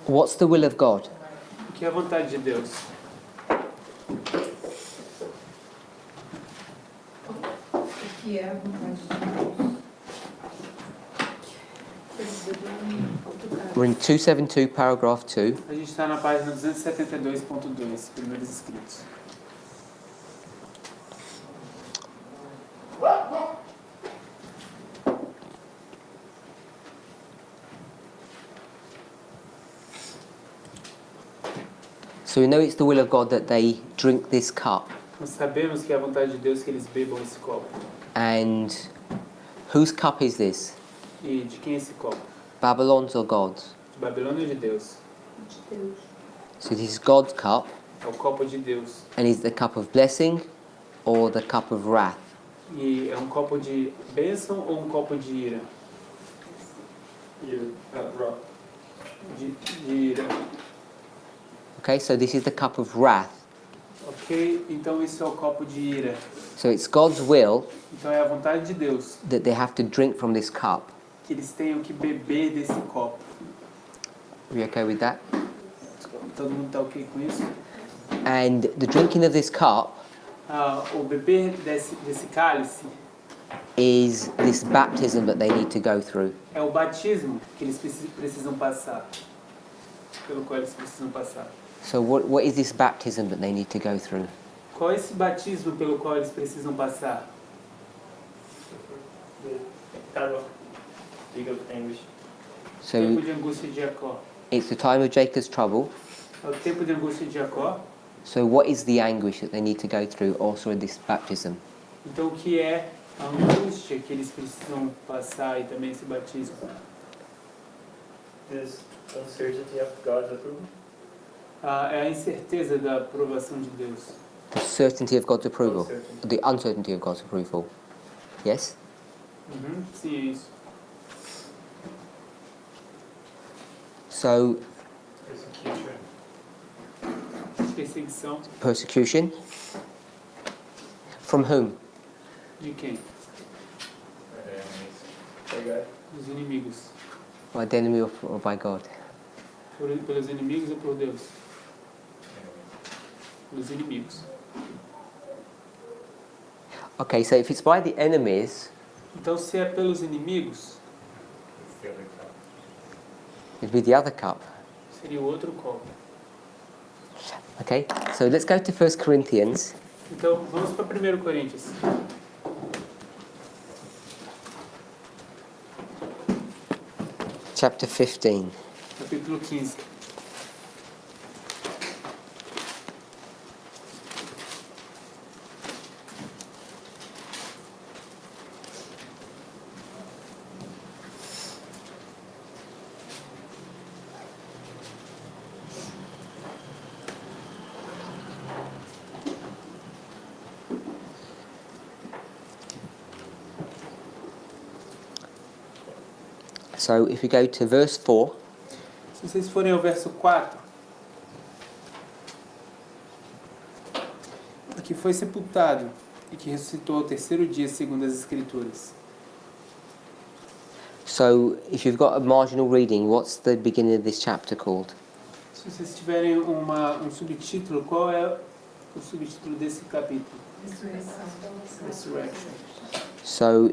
What's the will of God? O que é a vontade de Deus? O que é a vontade de Deus? We're in 272, paragraph 2. A gente está na página 272.2, primeiros escritos. So we know it's the will of God that they drink this cup. Nós sabemos que é a vontade de Deus que eles bebam esse copo. And whose cup is this? E de quem é esse copo? Babylon's or God's? De Babilônia ou de Deus? De Deus. So this is God's cup, É o copo de Deus. and is the cup of blessing or the cup of wrath? E é um copo de bênção ou um copo de ira? De ira. Okay, so this is the cup of wrath. Ok? Então isso é o copo de ira. So it's God's will Então é a vontade de Deus that they have to drink from this cup. que eles tenham que beber desse copo. Are you okay with that? Todo mundo está ok com isso? And the drinking of this cup O beber desse cálice is this baptism that they need to go through. é o batismo que eles precisam passar. Pelo qual eles precisam passar. So what is this baptism that they need to go through? Qual é esse batismo pelo qual eles precisam passar? So Tempo de angústia de Jacó. it's the time of Jacob's trouble. É o tempo de angústia de Jacó. So what is the anguish that they need to go through also in this baptism? Então o que é a angústia que eles precisam passar e também esse batismo? This uncertainty of God's approval? É a incerteza da aprovação de Deus. The certainty of God's approval. Uncertainty. The uncertainty of God's approval. Yes? Sim, é isso. So Perseguição persecution. From whom? de quem? Okay. Dos inimigos. By the enemy or by God? Pelos inimigos ou por Deus? Pelos inimigos. Okay, so if it's by the enemies, Então se é pelos inimigos, it'd be the other cup. seria o outro copo. Okay, so let's go to 1 Corinthians. Então vamos para 1 Coríntios. Chapter 15. Capítulo 15. So if we go to verse 4, Se vocês forem ao verso 4, que foi sepultado e que ressuscitou ao terceiro dia, segundo as Escrituras. so if you've got a marginal reading, what's the beginning of this chapter called? Se vocês tiverem um subtítulo, qual é o subtítulo desse capítulo? Resurrection. So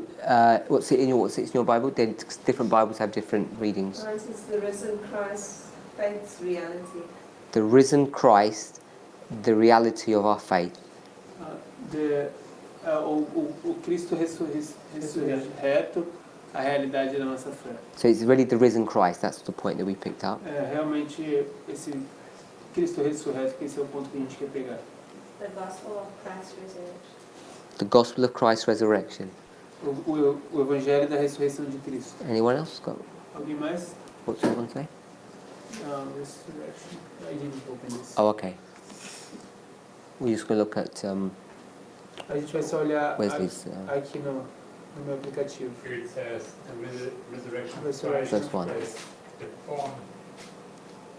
what's it in your Bible? Then different Bibles have different readings. Mine is the risen Christ, faith's reality. The risen Christ, the reality of our faith. O Cristo ressurreto, a realidade da nossa fé. So it's really the risen Christ. That's the point that we picked up. É realmente esse Cristo ressurreto, que esse é o ponto que a gente quer pegar. The gospel of Christ's resurrection. The gospel of Christ's resurrection. O Evangelho da ressurreição de Cristo. Anyone else got? Alguém mais? What's someone say? Resurrection. I didn't open this. Oh, okay. We're just going to look at A gente vai só olhar Wesley's. aqui no meu aplicativo. Here it says the resurrection of Resurrection Verse 1. Christ. the form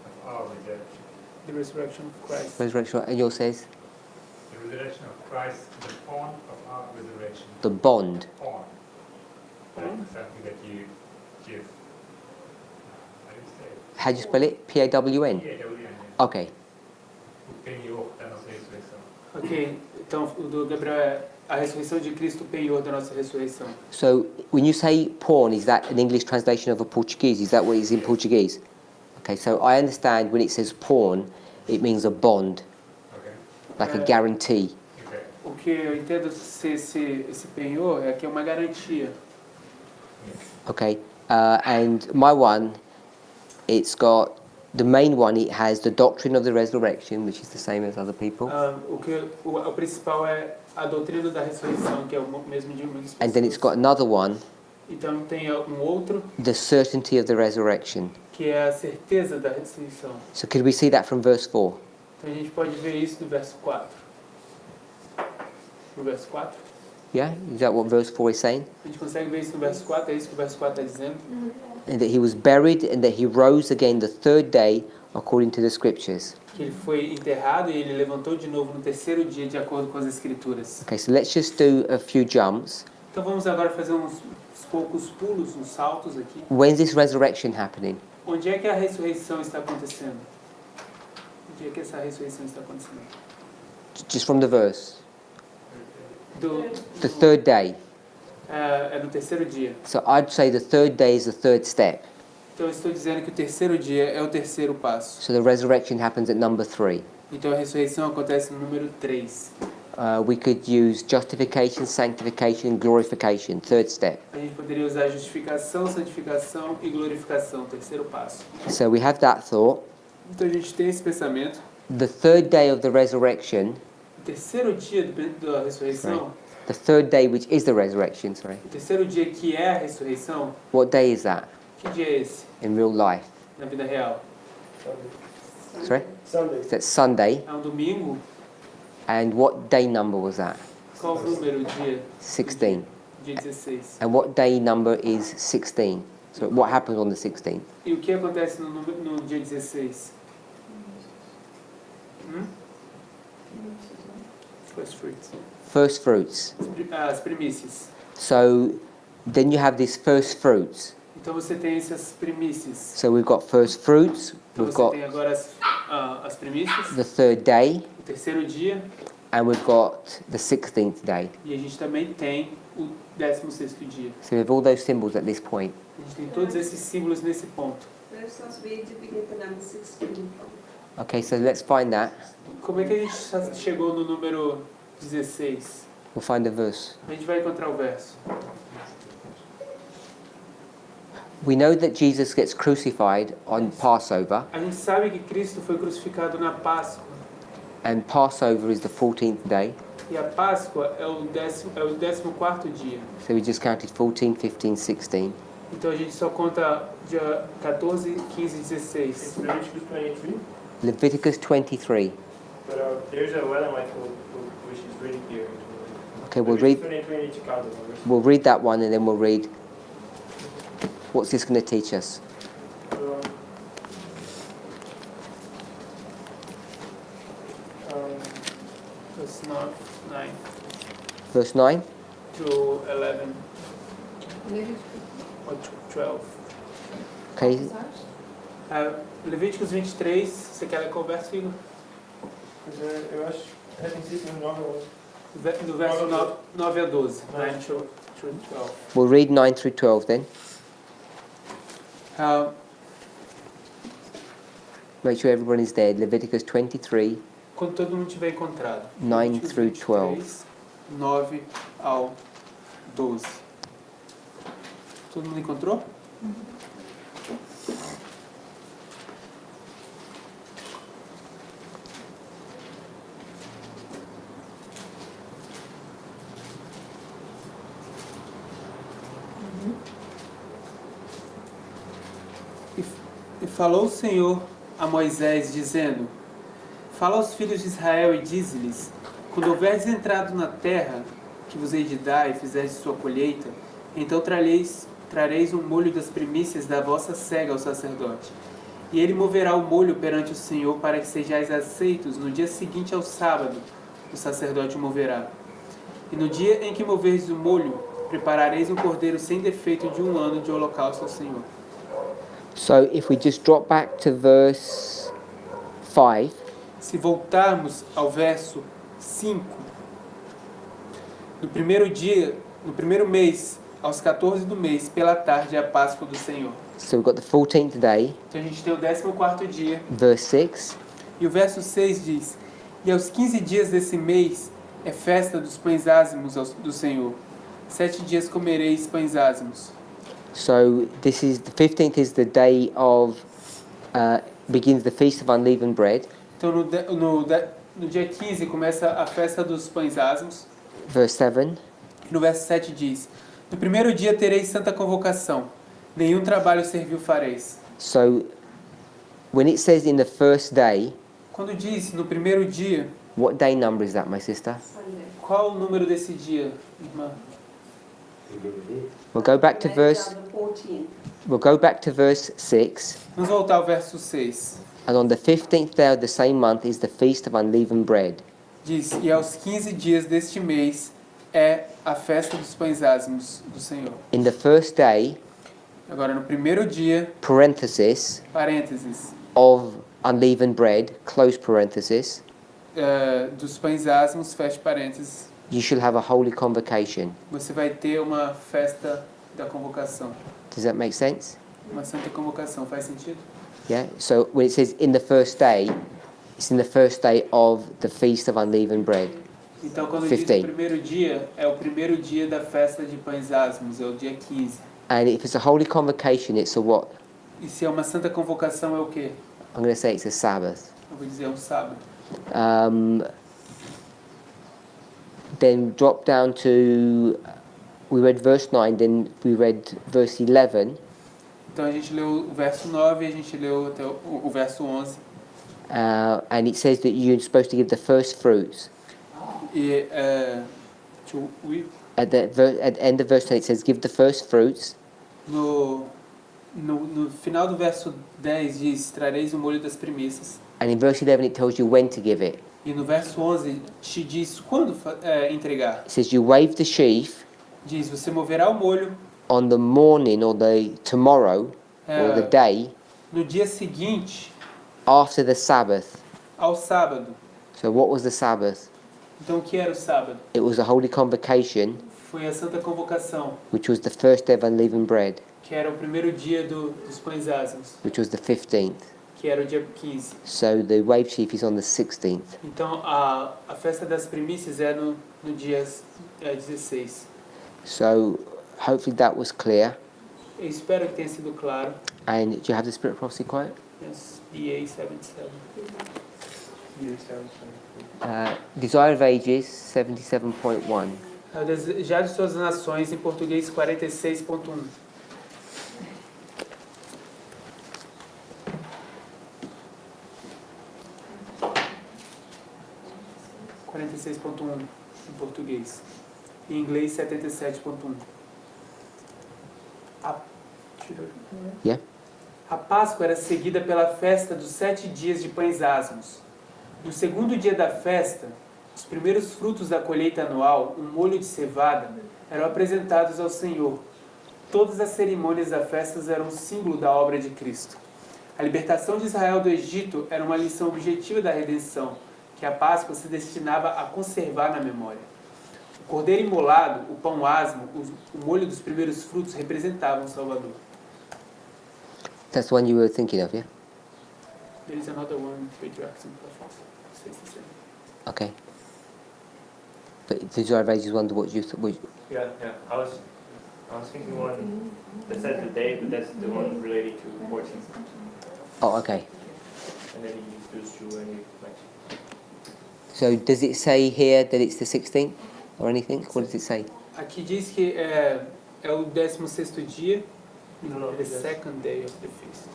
of our redemption. The resurrection of Christ. Resurrection. And yours says The resurrection of Christ, the form of our resurrection. the bond. Form. Like something that you give sei. How do you spell it? P-A-W-N? P-A-W-N. Okay. O penhor da nossa ressurreição. Ok, então o do Gabriel é a ressurreição de Cristo, o penhor da nossa ressurreição. So when you say pawn, is that an English translation of a Portuguese? Is that what it is in Portuguese? Okay, so I understand when it says pawn, it means a bond, Ok? like a guarantee. Ok. O que eu entendo ser esse penhor é que é uma garantia. Okay, and my one, it's got the main one. It has the doctrine of the resurrection, which is the same as other people, O principal é a doutrina da ressurreição, que é o mesmo de muitas pessoas. and then it's got another one, Então tem outro, the certainty of the resurrection. que é a certeza da ressurreição. So could we see that from verse 4? Então a gente pode ver isso no verso 4. No verso 4? Yeah, is that what verse 4 is saying? A gente consegue ver isso no verso 4, é isso que o verso 4 está dizendo. And that he was buried and that he rose again the third day according to the scriptures. Que ele foi enterrado e ele levantou de novo no terceiro dia, de acordo com as escrituras. Okay, so let's just do a few jumps. Então vamos agora fazer uns poucos pulos, uns saltos aqui. When's this resurrection happening? Onde é que a ressurreição está acontecendo? Onde é que essa ressurreição está acontecendo? Just from the verse. The Do, third day. é no terceiro dia. So I'd say the third day is the third step. Então eu estou dizendo que o terceiro dia é o terceiro passo. So the resurrection happens at number 3. Então a ressurreição acontece no número 3. We could use justification, sanctification, glorification, third step. A gente poderia usar justificação, santificação e glorificação, terceiro passo. So we have that thought. Então a gente tem esse pensamento. The third day of the resurrection, O terceiro dia da ressurreição, the third day which is the resurrection, sorry. o terceiro dia que é a ressurreição, What day is that que dia é esse in real life? na vida real? Sunday. Sorry? Sunday. That's Sunday. É um domingo? And what day number was that? Qual o número, dia? 16. Dia 16. And what day number is 16? So what happens on the 16th? E o que acontece no dia 16? First fruits. First fruits. As primícias. So then you have these first fruits. Então você tem essas primícias. So we've got first fruits, Então we've você got tem agora as primícias, the third day, o terceiro dia, and we've got the 16th day. e a gente também tem o 16º dia. So we have all those symbols at this point. A gente tem todos esses símbolos nesse ponto. There's supposed to be to begin the number 16. Okay, so let's find that. Como é que a gente chegou no número 16? We'll find the verse. A gente vai encontrar o verso. We know that Jesus gets crucified on Passover, A gente sabe que Cristo foi crucificado na Páscoa. and Passover is the 14th day. E a Páscoa é o 14º dia. So we just counted 14, 15, 16. Então a gente só conta dia 14, 15 e 16. It's Leviticus 23, Leviticus 23. but there's a Elamite which is really clear. Okay, we'll read. 23 need to count the numbers. We'll read that one, and then we'll read. What's this going to teach us? Verse 9 Verse 9. to 11 or 12. Okay. Levíticos 23, você quer ler qual verso, Igor? Mas eu acho que é princípio 9 ou Do verso 9 a 12. 9 to 12. We'll read 9 through 12 then. Make sure everyone is there. Leviticus 23. Quando todo mundo tiver encontrado. 9 Levíticos through 12. 23, 9 ao 12. Todo mundo encontrou? E falou o Senhor a Moisés, dizendo: Fala aos filhos de Israel e dize-lhes: Quando houveres entrado na terra que vos hei de dar e fizerdes sua colheita, então trareis um molho das primícias da vossa cega ao sacerdote. E ele moverá o molho perante o Senhor para que sejais aceitos. No dia seguinte ao sábado, o sacerdote o moverá. E no dia em que moverdes o molho, preparareis um cordeiro sem defeito de 1 ano de holocausto ao Senhor. So if we just drop back to verse 5, Se voltarmos ao verso 5, no primeiro dia, no primeiro mês, aos 14 do mês, pela tarde, é a Páscoa do Senhor. so we've got the 14th day, Então a gente tem o 14º dia, verse 6, e o verso 6 diz: E aos 15 dias desse mês é festa dos pães ázimos do Senhor. 7 dias comereis pães ázimos. so this is, the 15th is the day of, begins the Feast of Unleavened Bread, Então no dia 15 começa a festa dos pães ázimos. verse 7, E no verso 7 diz: No primeiro dia tereis santa convocação, nenhum trabalho servil fareis. so when it says in the first day, Quando diz no primeiro dia, what day number is that, my sister? Sunday. qual o número desse dia, irmã? We'll go back to Write verse, down the 14th. we'll go back to verse 6, Vamos voltar ao verso 6. and on the 15th day of the same month is the Feast of Unleavened Bread. Diz: E aos 15 dias deste mês é a festa dos pães ázimos do Senhor. In the first day, Agora no primeiro dia, parenthesis, parênteses, of unleavened bread, close parenthesis, dos pães ázimos, fecha parênteses, you shall have a holy convocation. você vai ter uma festa da convocação. Does that make sense? Uma santa convocação, faz sentido? Yeah? So when it says in the first day, it's in the first day of the Feast of Unleavened Bread. Então quando diz 15. o primeiro dia, é o primeiro dia da festa de pães ázimos, é o dia 15. And if it's a holy convocation, it's a what? E se é uma santa convocação, é o quê? I'm going to say it's a Sabbath. Eu vou dizer, é um sábado. Then drop down to, we read verse 9, then we read verse 11. Então a gente leu o verso 9 e a gente leu até o verso 11. And it says that you're supposed to give the first fruits. E At the end of verse 10, it says, give the first fruits. no final do verso 10 diz: Trareis o molho das primícias. And in verse 11, it tells you when to give it. E no verso 11 te diz quando entregar. It says you wave the sheaf Diz: Você moverá o molho on the morning or the tomorrow or the day no dia seguinte after the Sabbath. ao sábado. So what was the Sabbath? Então o que era o sábado? It was a holy convocation, Foi a santa convocação, which was the first day of unleavened bread, que era o primeiro dia dos pães ázimos, which was the 15th. que era o dia 15. So the wave sheaf is on the 16th. Então a festa das primícias é no dia 16. So hopefully that was clear. Eu espero que tenha sido claro. And do you have the Spirit of Prophecy quiet? Yes, BA 77. Desire of Ages 77.1. O Desejar de Suas Nações, em português 46.1. em português. Em inglês 77.1. Yeah? A Páscoa era seguida pela festa dos 7 dias de pães ázimos. No segundo dia da festa, os primeiros frutos da colheita anual, um molho de cevada, eram apresentados ao Senhor. Todas as cerimônias da festa eram um símbolo da obra de Cristo. A libertação de Israel do Egito era uma lição objetiva da redenção, que a Páscoa se destinava a conservar na memória. O cordeiro imolado, o pão ázimo, o molho dos primeiros frutos representavam o Salvador. That's the one you were thinking of, yeah? There is another one, patriarchs and prophets. Says the same. Okay. But the Desire of Ages wonder what you thought. Yeah. I was thinking one that says the day, but that's the one related to 14. Oh, okay. And then you use those two and you match. So does it say here that it's the 16th or anything? What does it say? Aqui diz que é o 16º dia, No, the it's just- second day of the feast.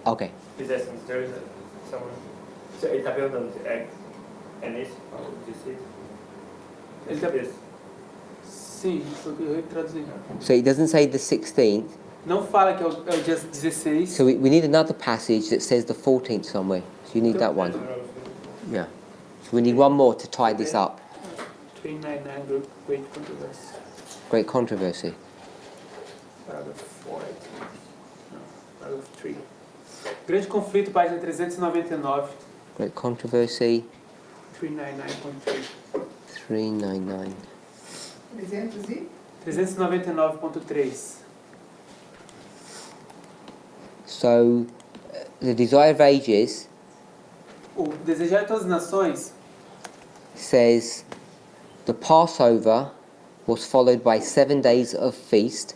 Okay. He's asking if there is someone. So ele está perguntando se é nesse? Ele tá- This. Sim, foi o que eu traduzi. So it doesn't say the 16th. Não fala que é o dia 16. So we need another passage that says the 14th somewhere. So you need that one. Yeah. So we need one more to tie this up. 399, Great Controversy. Great controversy. Paragraph 4. No, paragraph 3. Grande conflito, página 399, Great controversy, 399.3. 399. 300 e? 399.3. So, the desire of ages O Desejar de Todas as Nações says the Passover was followed by 7 days of feast.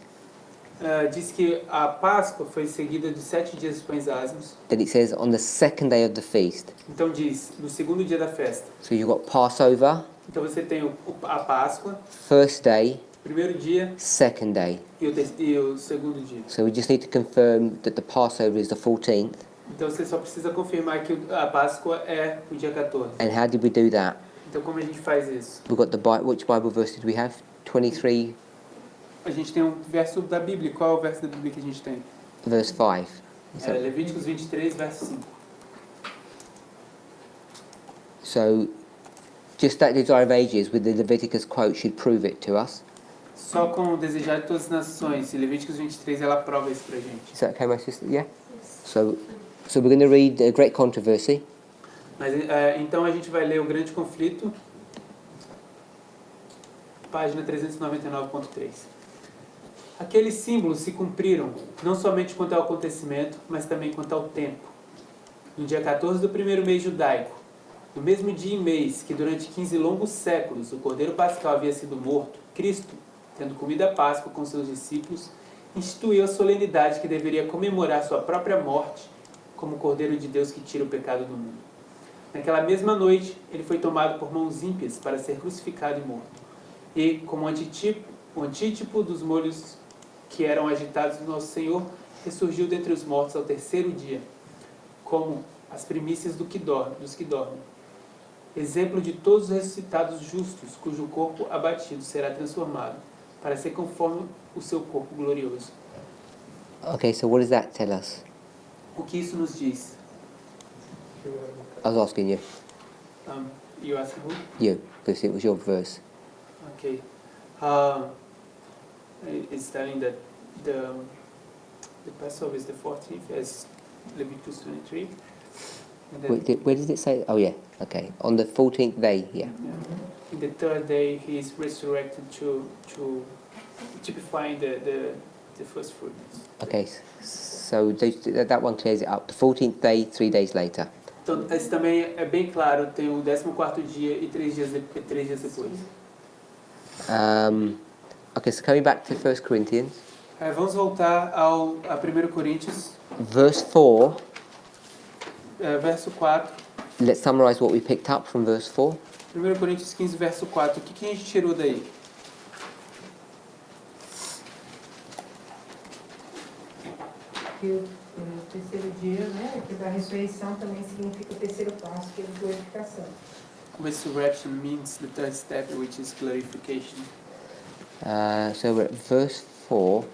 diz que a Páscoa foi seguida de 7 dias de pães ázimos. Then it says on the second day of the feast. Então diz, no segundo dia da festa. So you've got Passover, Então você tem a Páscoa, first day, primeiro dia second day. e o segundo dia. So we just need to confirm that the Passover is the 14th. Então você só precisa confirmar que a Páscoa é o dia 14. And how did we do that? Então como a gente faz isso? We've got the which Bible verse did we have? 23 A gente tem um verso da Bíblia. Qual é o verso da Bíblia que a gente tem? verse 5. É Levíticos 23, verso 5. So just that desire of ages with the Leviticus quote should prove it to us. Só com o Desejar de Todas as Nações, e Levíticos 23, ela prova isso pra gente. Is that okay, my sister? Yeah? So we're going to read a great controversy. Mas, então a gente vai ler o Grande Conflito, página 399.3. Aqueles símbolos se cumpriram, não somente quanto ao acontecimento, mas também quanto ao tempo. No dia 14 do primeiro mês judaico, no mesmo dia e mês que durante 15 longos séculos o Cordeiro Pascal havia sido morto, Cristo, tendo comido a Páscoa com seus discípulos, instituiu a solenidade que deveria comemorar sua própria morte como o Cordeiro de Deus que tira o pecado do mundo. Naquela mesma noite, ele foi tomado por mãos ímpias para ser crucificado e morto. E, como antítipo dos molhos que eram agitados do nosso Senhor, ressurgiu dentre os mortos ao terceiro dia, como as primícias dos que dormem. Exemplo de todos os ressuscitados justos, cujo corpo abatido será transformado, para ser conforme o seu corpo glorioso. Okay, so what does that tell us? O que isso nos diz? I was asking you. You ask who? You, because it was your verse. Okay. It's telling that the Passover is the 14th, as Leviticus 23. And then, Where did it say? Oh yeah, okay. On the 14th day, yeah. in the third day, he is resurrected to typifying the first fruits. Okay, so that one clears it up. The 14th day, 3 days later. Então, esse também é bem claro, tem o 14º dia e 3 dias depois. Okay, so coming back to 1 Corinthians, Vamos voltar a 1 Coríntios, verse 4. verso 4. Let's summarize what we picked up from verse 4. 1 Coríntios 15, verso 4. O que a gente tirou daí? Que o terceiro dia, né, que da ressurreição também significa o terceiro passo, que é a glorificação. Resurrection means the third step, which is glorification. So we're at verse 4.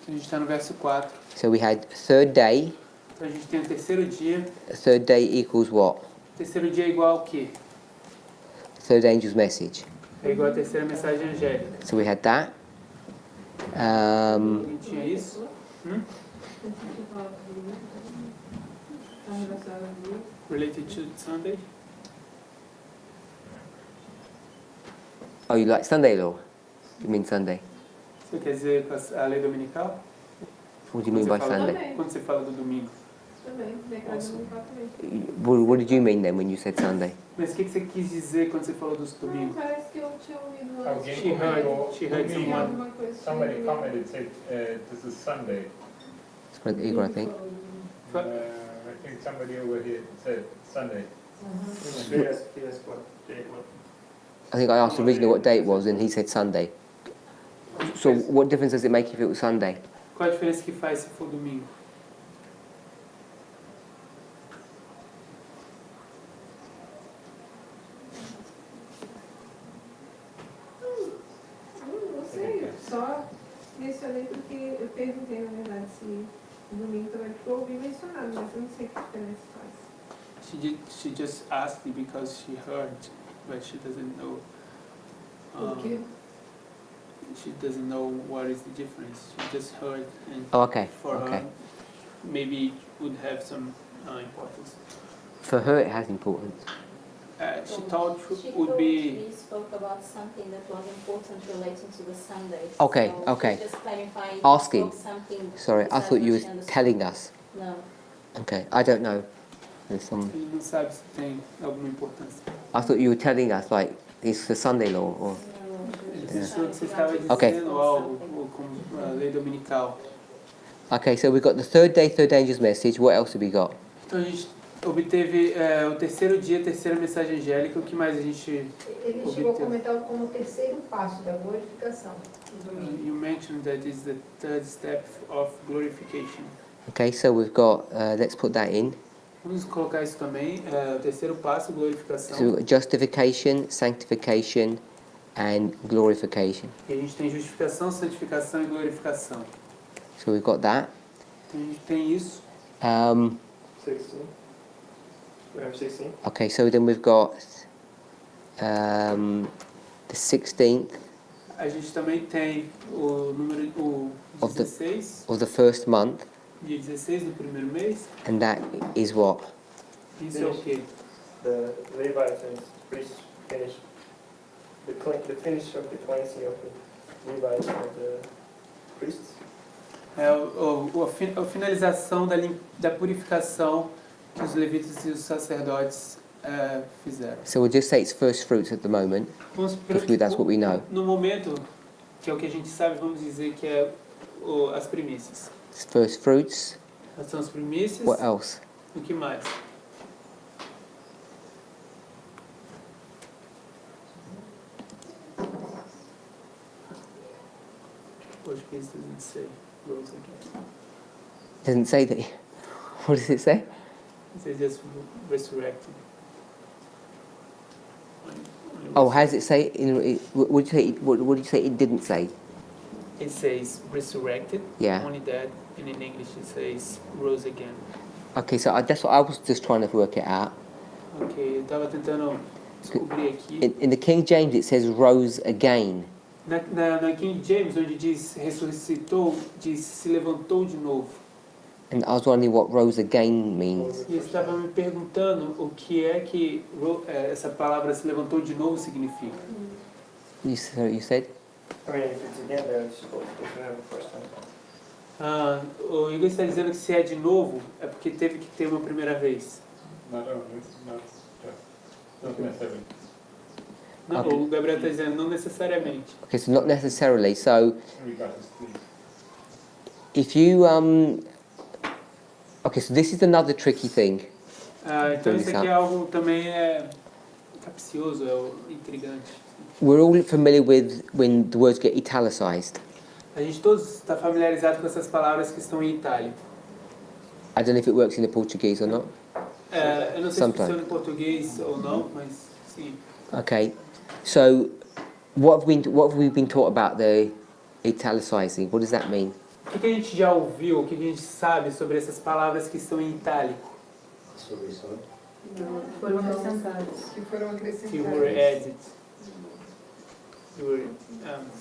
Então, a gente está no verso 4. So we had third day. Então a gente tem o terceiro dia. Third day equals what? O terceiro dia é igual ao quê? Third angel's message. É igual à terceira mensagem angélica. So we had that. A gente tinha isso. Related to Sunday. Oh, you like Sunday law? You mean Sunday? Você quer dizer com a lei dominical? What do you mean by Quando você fala- Sunday? Quando você fala do domingo. Também, declarando dominical também. What did you mean then when you said Sunday? Mas o que você quis dizer quando você falou dos Não, domingos? parece que eu tinha ouvido antes. Alguém She heard- comentou she heard domingo. someone. Alguma coisa assim. Somebody commented, said, this is Sunday. It's quite eager, I think. I think somebody over here said Sunday. I think I asked originally what day it was, and he said Sunday. So what difference does it make if it was Sunday? Qual a diferença que faz se for domingo? Não sei, só mencionei porque eu perguntei, na verdade, se no domingo também, porque eu ouvi mencionado, mas eu não sei que diferença faz. She just asked it because she heard, but she doesn't know. Por quê? She doesn't know what is the difference. She just heard, and Oh, okay. for Okay. her, maybe it would have some importance. For her, it has importance. She thought She would thought be. we spoke about something that was important relating to the Sunday. Okay, So okay. Just clarifying. Asking. Something Sorry, I thought you were telling us. No. Okay, I don't know. There's some. Ele não sabe se tem alguma importância. I thought you were telling us like it's the Sunday law or. Ele pensou que você estava dizendo Okay. algo como a lei dominical. Okay, so we've got the third day angels message. What else have we got? Então a gente obteve o terceiro dia, a terceira mensagem angélica. O que mais a gente Ele chegou a comentar como o terceiro passo da glorificação do domingo. You mentioned that is the third step of glorification. Okay, so we've got. Let's put that in. Vamos colocar isso também. O terceiro passo, glorificação. So we've got justification, sanctification, and glorification. E a gente tem justificação, santificação e glorificação. So we've got that. Então a gente tem isso. 16. We have 16. Okay, so then we've got the 16th A gente também tem o número o Of the- 16, of the first month, dia 16 do primeiro mês. and that is what? Isso é o quê? The Levites and priests finish the finish of the cleansing of the Levites and the priests. É a finalização da purificação que os levitas e os sacerdotes fizeram. So we'll just say it's first fruits at the moment, because that's what we know. No momento, que é o que a gente sabe, vamos dizer que é as primícias. It's first fruits. São as primícias. What else? O que mais? Português doesn't say rose again. Doesn't say that. What does it say? It says just resurrected. Oh, how does it say? What do you say it didn't say? It says resurrected. Yeah. Only that, and in English it says rose again. Okay, so that's what I was just trying to work it out. Ok, eu estava tentando descobrir aqui. In the King James, it says rose again. Na King James, onde diz ressuscitou, diz se levantou de novo. And I was wondering what rose again means. E eu estava me perguntando o que é que essa palavra se levantou de novo significa. You said? I mean, if it's again, then it's supposed to have the first time. O Igor está dizendo que se é de novo, é porque teve que ter uma primeira vez. Not necessarily. Não, Okay. o Gabriel está dizendo não necessariamente. Okay, so not necessarily. So Regardless, please. if you okay, so this is another tricky thing. Então isso aqui é algo também capcioso, intrigante. We're all familiar with when the words get italicized. A gente todos está familiarizado com essas palavras que estão em itálico. I don't know if it works in the Portuguese or not. Eu não sei se Sometimes. funciona em português ou não, mas sim. Okay, so what have we been taught about the italicizing? What does that mean? O que a gente já ouviu, o que a gente sabe sobre essas palavras que estão em itálico? Foram acrescentados. Que foram Que acrescentadas. were added.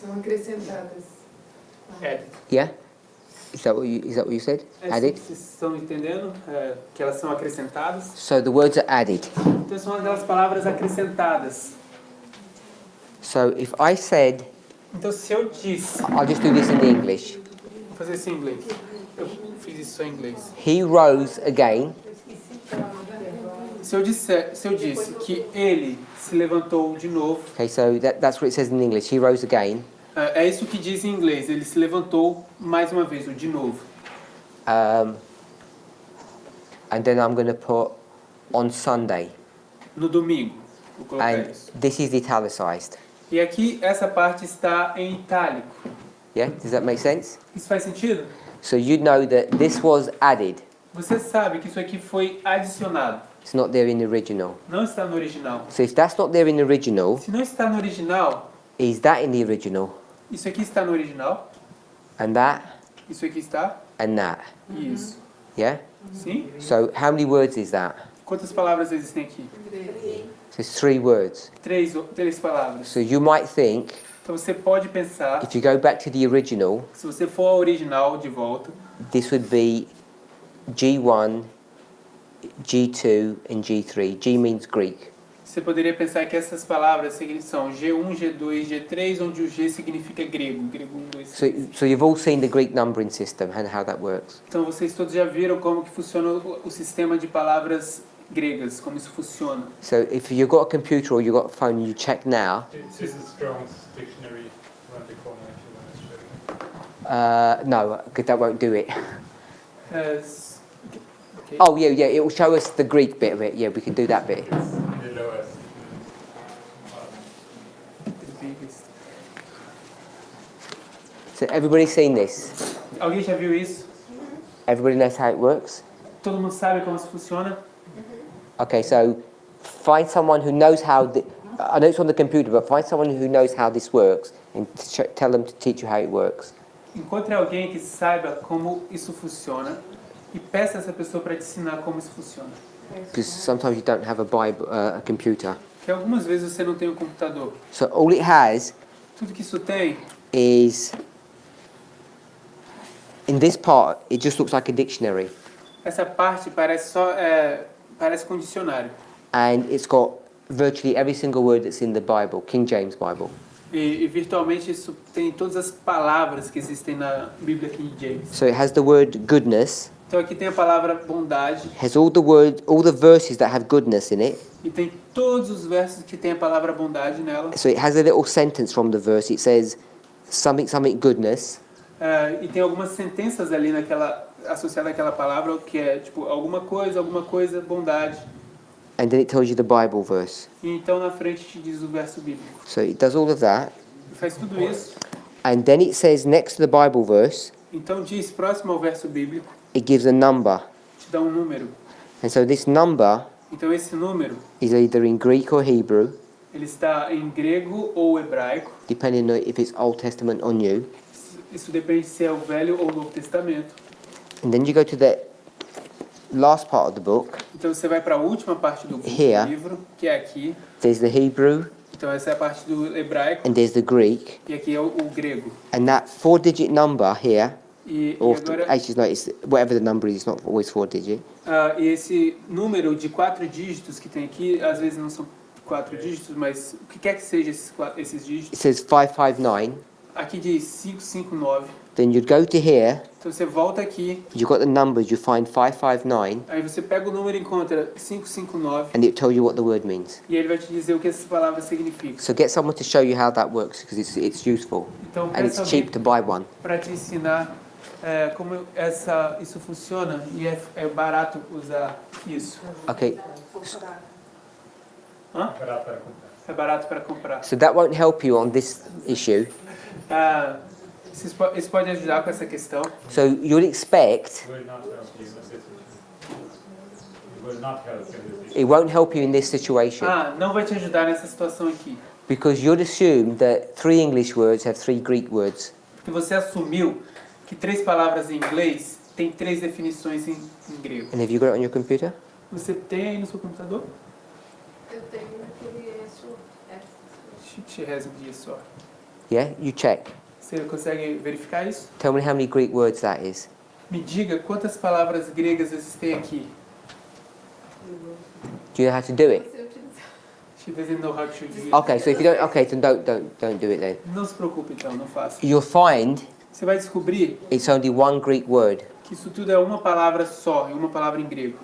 São acrescentadas. Added. Yeah, is that what you said? Added. Vocês estão entendendo que elas são acrescentadas? So the words are added. Então são aquelas palavras acrescentadas. So if I said, Então se eu disse, I'll just do this in English. vou fazer isso em inglês. Eu fiz isso só em inglês. He rose again. Se eu disse que ele se levantou de novo, Okay, so that's what it says in English. He rose again. é isso que diz em inglês. Ele se levantou mais uma vez, o de novo. And then I'm going to put on Sunday. No domingo. Vou colocar And isso. this is italicized. E aqui essa parte está em itálico. Yeah, does that make sense? Isso faz sentido? So you know that this was added. Você sabe que isso aqui foi adicionado. It's not there in the original. Não está no original. So if that's not there in the original, Se não está no original, is that in the original? isso aqui está no original. And that? Isso aqui está. And that? Isso. Yeah? Sim? So how many words is that? Quantas palavras existem aqui? So it's 3 words. Três palavras. So you might think, Então você pode pensar, if you go back to the original, se você for ao original de volta, this would be G1, G2, and G3. G means Greek. Você poderia pensar que essas palavras são G1, G2, G3, onde o G significa grego. Grego 1, 2, 3. So you've all seen the Greek numbering system and how that works. Então vocês todos já viram como que funciona o sistema de palavras gregas, como isso funciona. So if you've got a computer or you've got a phone, you check now. This is Strong's dictionary around the corner if you want to show you. No, because that won't do it. Okay. Oh, yeah, it will show us the Greek bit of it. Yeah, we can do that bit. In the lowest. So everybody's seen this? Alguém já viu isso? Everybody knows how it works? Todo mundo sabe como isso funciona? Okay, so find someone who knows how... I know it's on the computer, but find someone who knows how this works and tell them to teach you how it works. Encontre alguém que saiba como isso funciona e peça essa pessoa para te ensinar como isso funciona. Because sometimes you don't have a Bible, a computer. Porque algumas vezes você não tem um computador. So all it has Tudo que isso tem, is... In this part, it just looks like a dictionary. essa parte parece parece com um dicionário. And it's got virtually every single word that's in the Bible, King James Bible. E virtualmente isso tem todas as palavras que existem na Bíblia King James. So it has the word goodness, Então aqui tem a palavra bondade has all the verses that have goodness in it. e tem todos os versos que tem a palavra bondade nela. So it has a little sentence from the verse. It says something, something goodness. E tem algumas sentenças ali associadas àquela palavra que é tipo alguma coisa, bondade. And then it tells you the Bible verse. E então na frente te diz o verso bíblico. So it does all of that. E faz tudo isso. And then it says next to the Bible verse, Então diz próximo ao verso bíblico, it gives a number. te dá um número. And so this number Então esse número, is either in Greek or Hebrew, ele está em grego ou hebraico. depending on if it's Old Testament or New. Isso depende se é o Velho ou o Novo Testamento. And then you go to the last part of the book. Então você vai para a última parte do Here. livro, que é aqui. There's the Hebrew Então essa é a parte do hebraico and there's the Greek. e aqui é o grego. And that 4-digit number here, E or agora actually no, it's whatever the number is, it's not always 4-digit. e esse número de 4 dígitos que tem aqui, às vezes não são 4 dígitos, mas o que quer que seja esses dígitos. It says 559. Aqui diz 559. Then you'd go to here, Então você volta aqui, you've got the numbers, you find 559, aí você pega o número e encontra 559 and it tells you what the word means. e ele vai te dizer o que essas palavras significam. So get someone to show you how that works, because it's useful. Então And it's peça cheap alguém to buy one. para te ensinar como isso funciona e é barato usar isso. Okay, Hã? Barato para comprar. É barato para comprar. so that won't help you on this issue. Isso pode ajudar com essa questão. So you'd expect Will not help you in this situation. Will not help in this situation. it won't help you in this situation, Não vai te ajudar nessa situação aqui. because you'd assume that 3 English words have 3 Greek words. Porque você assumiu que 3 palavras em inglês têm 3 definições em grego. And have you got it on your computer? Você tem aí no seu computador? Eu tenho naquele She has isso, ó. Yeah, you check. Você consegue verificar isso? Tell me how many Greek words that is. Me diga quantas palavras gregas existem aqui. Do you know how to do it? você utilizar. She doesn't know how to use it. Okay, so if you don't, okay, then don't do it then. Não se preocupe então, não faça. You'll find Você vai descobrir it's only one Greek word. que isso tudo é uma palavra só, é uma palavra em grego.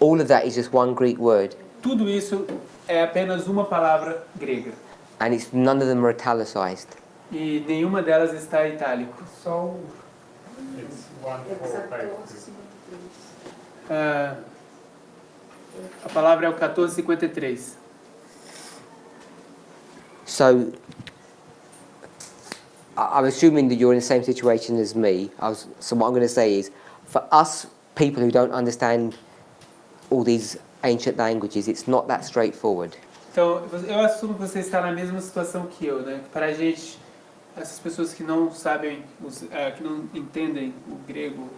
All of that is just one Greek word, Tudo isso é apenas uma palavra grega. and none of them are italicized. E nenhuma delas está em itálico. It's 1453. A palavra é o 1453. So I'm assuming that you're in the same situation as me. So what I'm going to say is, for us people who don't understand all these ancient languages, it's not that straightforward. Então, eu assumo que você está na mesma situação que eu, né? Para a gente, essas pessoas que não sabem, que não entendem o grego,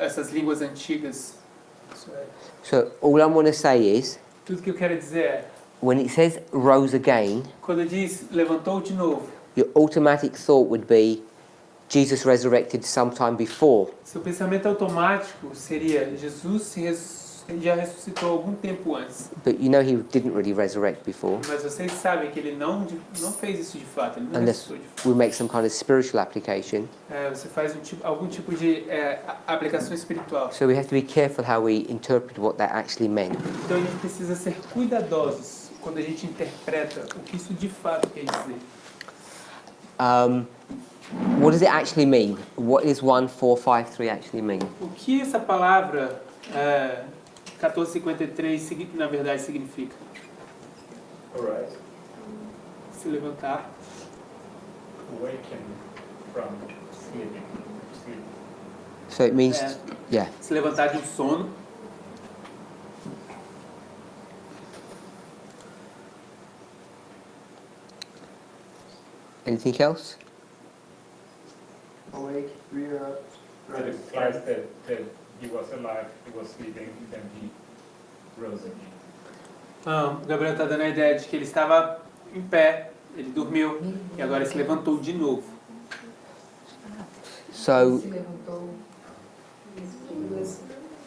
essas línguas antigas, So all I want to say is, tudo que eu quero dizer é, when it says rose again, quando diz levantou de novo, your automatic thought would be Jesus resurrected sometime before. Seu pensamento automático seria: já ressuscitou algum tempo antes. But you know he didn't really resurrect before. Mas vocês sabem que ele não fez isso de fato. Ele não Unless ressuscitou de fato. we make some kind of spiritual application. Você faz algum tipo de aplicação espiritual. So we have to be careful how we interpret what that actually meant. Então a gente precisa ser cuidadosos quando a gente interpreta o que isso de fato quer dizer. What does it actually mean? What does 1453 actually mean? O que essa palavra 1453 na verdade significa? Alright. Se levantar, Awaken from sleeping. Sleep. So it means, yeah. se levantar de um sono. Anything else? Awake, rear up, It implies that he was alive, he was sleeping, then he rose again. O Gabriel está dando a ideia de que ele estava em pé, ele dormiu e agora se levantou de novo. So,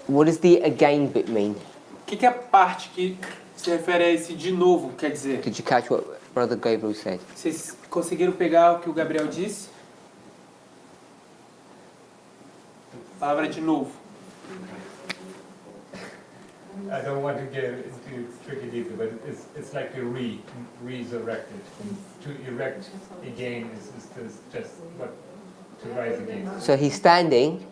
what does the again bit mean? O que é a parte que se refere a esse de novo quer dizer? Did you catch what Brother Gabriel said? Vocês conseguiram pegar o que o Gabriel disse? A palavra de novo. I don't want to get into tricky detail, but it's like a resurrected. To erect again is just what to rise again. So he's standing,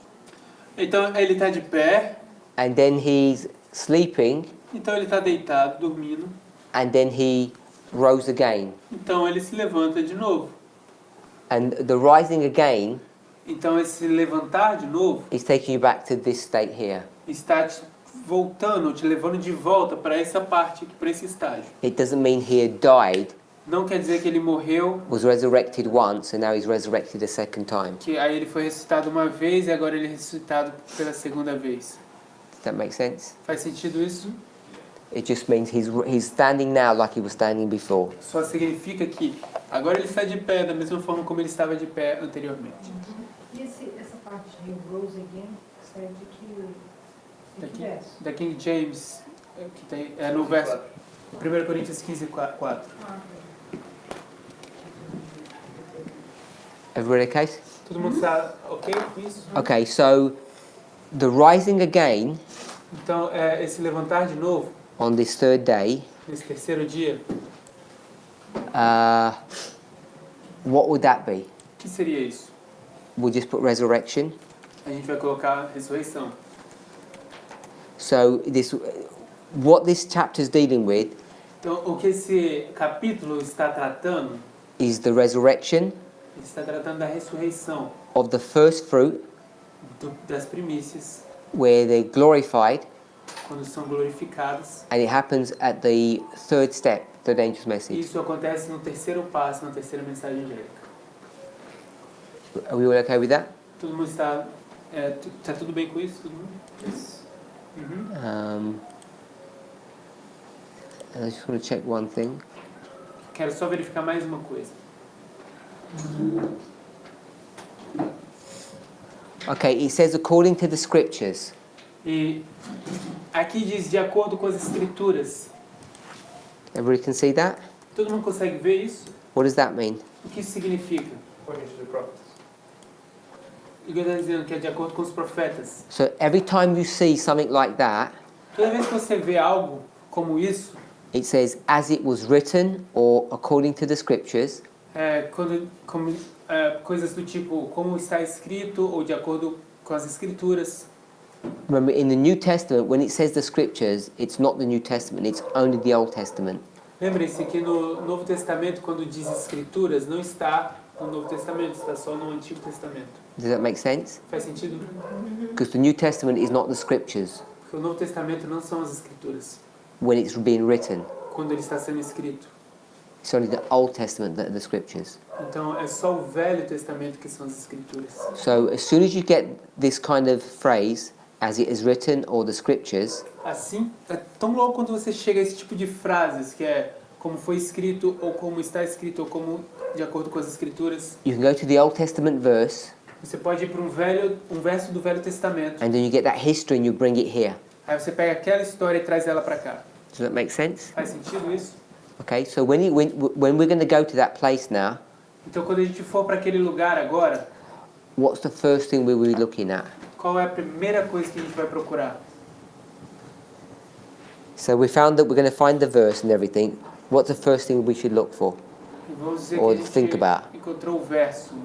Então ele está de pé, and then he's sleeping, então ele está deitado, dormindo, and then he rose again. então ele se levanta de novo. And the rising again Então esse levantar de novo is taking you back to this state here. está te voltando, te levando de volta para essa parte, para esse estágio. It doesn't mean he had died, Não quer dizer que ele morreu, was resurrected once, and now he's resurrected a second time. que aí ele foi ressuscitado uma vez e agora ele é ressuscitado pela segunda vez. Does that make sense? Faz sentido isso? It just means he's standing now like he was standing before. Só significa que agora ele está de pé da mesma forma como ele estava de pé anteriormente. E essa parte de rose again, serve de que verso? Da King James, que tem, no verso 1 Coríntios 15:4. Everybody okay? Todo mundo está ok com isso? Okay, so the rising again Então, esse levantar de novo, on this third day, nesse terceiro dia, what would that be? o que seria isso? We'll just put resurrection. A gente vai colocar ressurreição. So what this chapter is dealing with Então, o que esse capítulo está tratando, is the resurrection ele está tratando da ressurreição of the first fruit, das primícias, where they're glorified, quando são glorificadas. and it happens at the third step, third angel's message. Isso acontece no terceiro passo, na terceira mensagem angélica. Are we all okay with that? Todo mundo está tudo bem com isso? Todo mundo? Uhum. And I just want to check one thing. Quero só verificar mais uma coisa. Okay, it says according to the scriptures. E aqui diz de acordo com as escrituras. Everybody can see that? Todo mundo consegue ver isso? What does that mean? O que isso significa? According to the prophets. O que eu estou dizendo que é de acordo com os profetas. So every time you see something like that, Toda vez que você vê algo como isso, it says as it was written or according to the scriptures, coisas do tipo como está escrito ou de acordo com as escrituras. remember in the New Testament, when it says the scriptures, it's not the New Testament, it's only the Old Testament. Lembre-se que no Novo Testamento, quando diz escrituras, não está no Novo Testamento, está só no Antigo Testamento. Does that make sense? Faz sentido? Because the New Testament is not the scriptures Porque o Novo Testamento não são as escrituras, when it's being written. quando ele está sendo escrito. It's only the Old Testament that are the scriptures. Então é só o Velho Testamento que são as escrituras. So as soon as you get this kind of phrase, as it is written or the scriptures, Assim, é tão logo quando você chega a esse tipo de frases, que é como foi escrito, ou como está escrito, ou como de acordo com as escrituras, you can go to the Old Testament verse Você pode ir para um verso do Velho Testamento. And then you get that history and you bring it here. Aí você pega aquela história e traz ela para cá. Does that make sense? Faz sentido isso? Okay, so when we're going to go to that place now, Então quando a gente for para aquele lugar agora, what's the first thing we will be looking at? qual é a primeira coisa que a gente vai procurar? So we found that we're going to find the verse and everything. What's the first thing we should look for? E vamos dizer Or que a think gente about. encontrou o verso,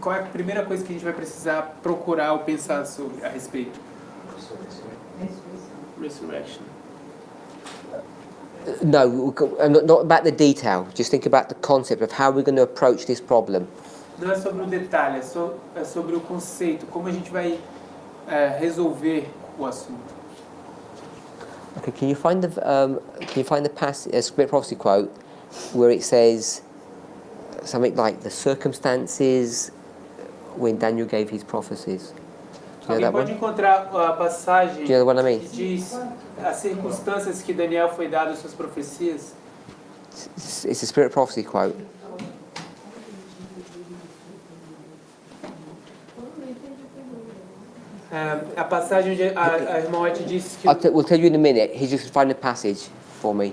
qual é a primeira coisa que a gente vai precisar procurar ou pensar sobre a respeito? Resurrection. No, not about the detail. Just think about the concept of how we're going to approach this problem. Não é sobre o detalhe, é sobre o conceito, como a gente vai resolver o assunto. Okay, can you find the passage, script prophecy quote where it says something like the circumstances when Daniel gave his prophecies? Do you know Alguém that pode one? encontrar a passagem Do you know what I mean? que diz as circunstâncias que Daniel foi dado às suas profecias? It's a spirit prophecy quote. A passagem onde a irmã White disse que We'll tell you in a minute. He's just find the passage for me.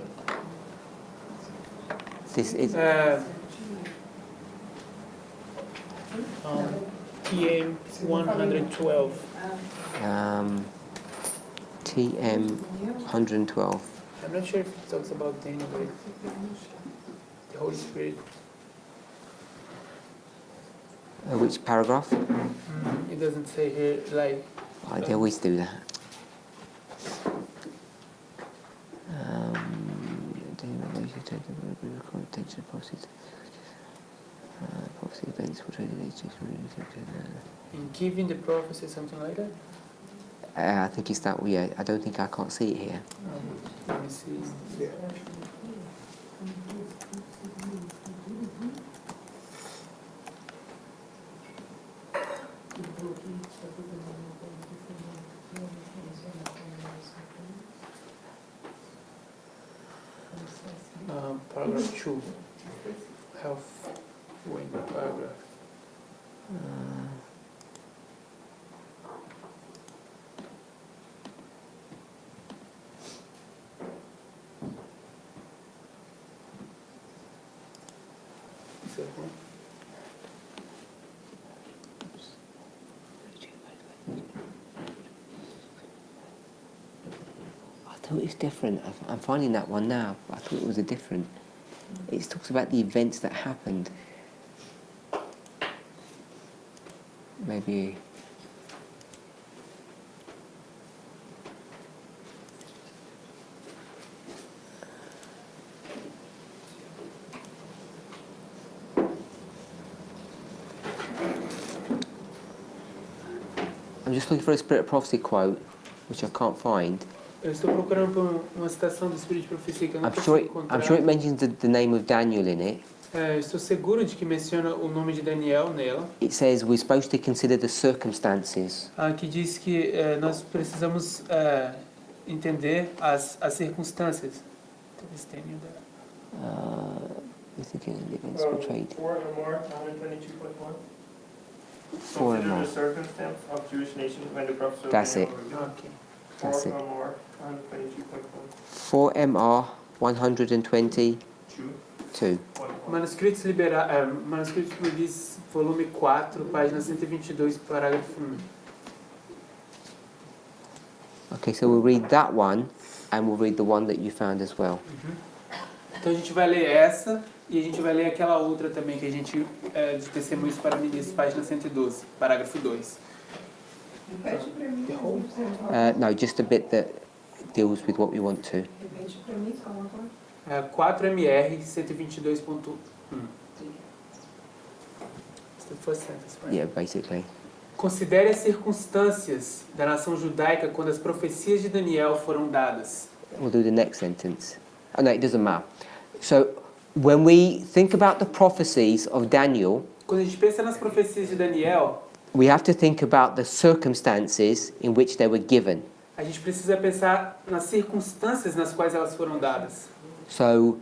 This is TM 112. TM 112. I'm not sure if it talks about Daniel, but the Holy Spirit. Which paragraph? It doesn't say here, like. Oh, they always do that. Prophecy events portrayed in In giving the prophecy, something like that? I think it's that. Yeah, I don't think I can't see it here. Let me see. Paragraph 2. Health wing paragraph. Is that one? I thought it was different. I'm finding that one now. I thought it was a different. It talks about the events that happened. Maybe. I'm just looking for a Spirit of Prophecy quote, which I can't find. Eu estou procurando por uma citação do Espírito de Profecia que eu não I'm consigo sure encontrar. it mentions the name of Daniel in it. Eu estou seguro de que menciona o nome de Daniel nela. It says we're supposed to consider the circumstances. Que diz que nós precisamos entender as circunstâncias. We're thinking of the events portrayed. 4 or more, 122.1. 4 or Consider more. the circumstance of Jewish nation when the prophets of That's Daniel it. were revealed. Okay. That's 4 it. or more, 122.1. 4 MR 122. 2. Manuscritos Luiz, volume 4, página 122, parágrafo 1. Okay, so we'll read that one, and we'll read the one that you found as well. Então a gente vai ler essa e a gente vai ler aquela outra também que a gente de Testemunhos para Ministros, página 112, parágrafo 2. Repete para mim. No, just a bit that deals with what we want to. Repete para mim, só uma coisa. 4MR 122.1. It's the first sentence, right? Yeah, basically. Considere as circunstâncias da nação judaica quando as profecias de Daniel foram dadas. We'll do the next sentence. Oh, no, it doesn't matter. So, when we think about the prophecies of Daniel, Quando a gente pensa nas profecias de Daniel, we have to think about the circumstances in which they were given. a gente precisa pensar nas circunstâncias nas quais elas foram dadas. So,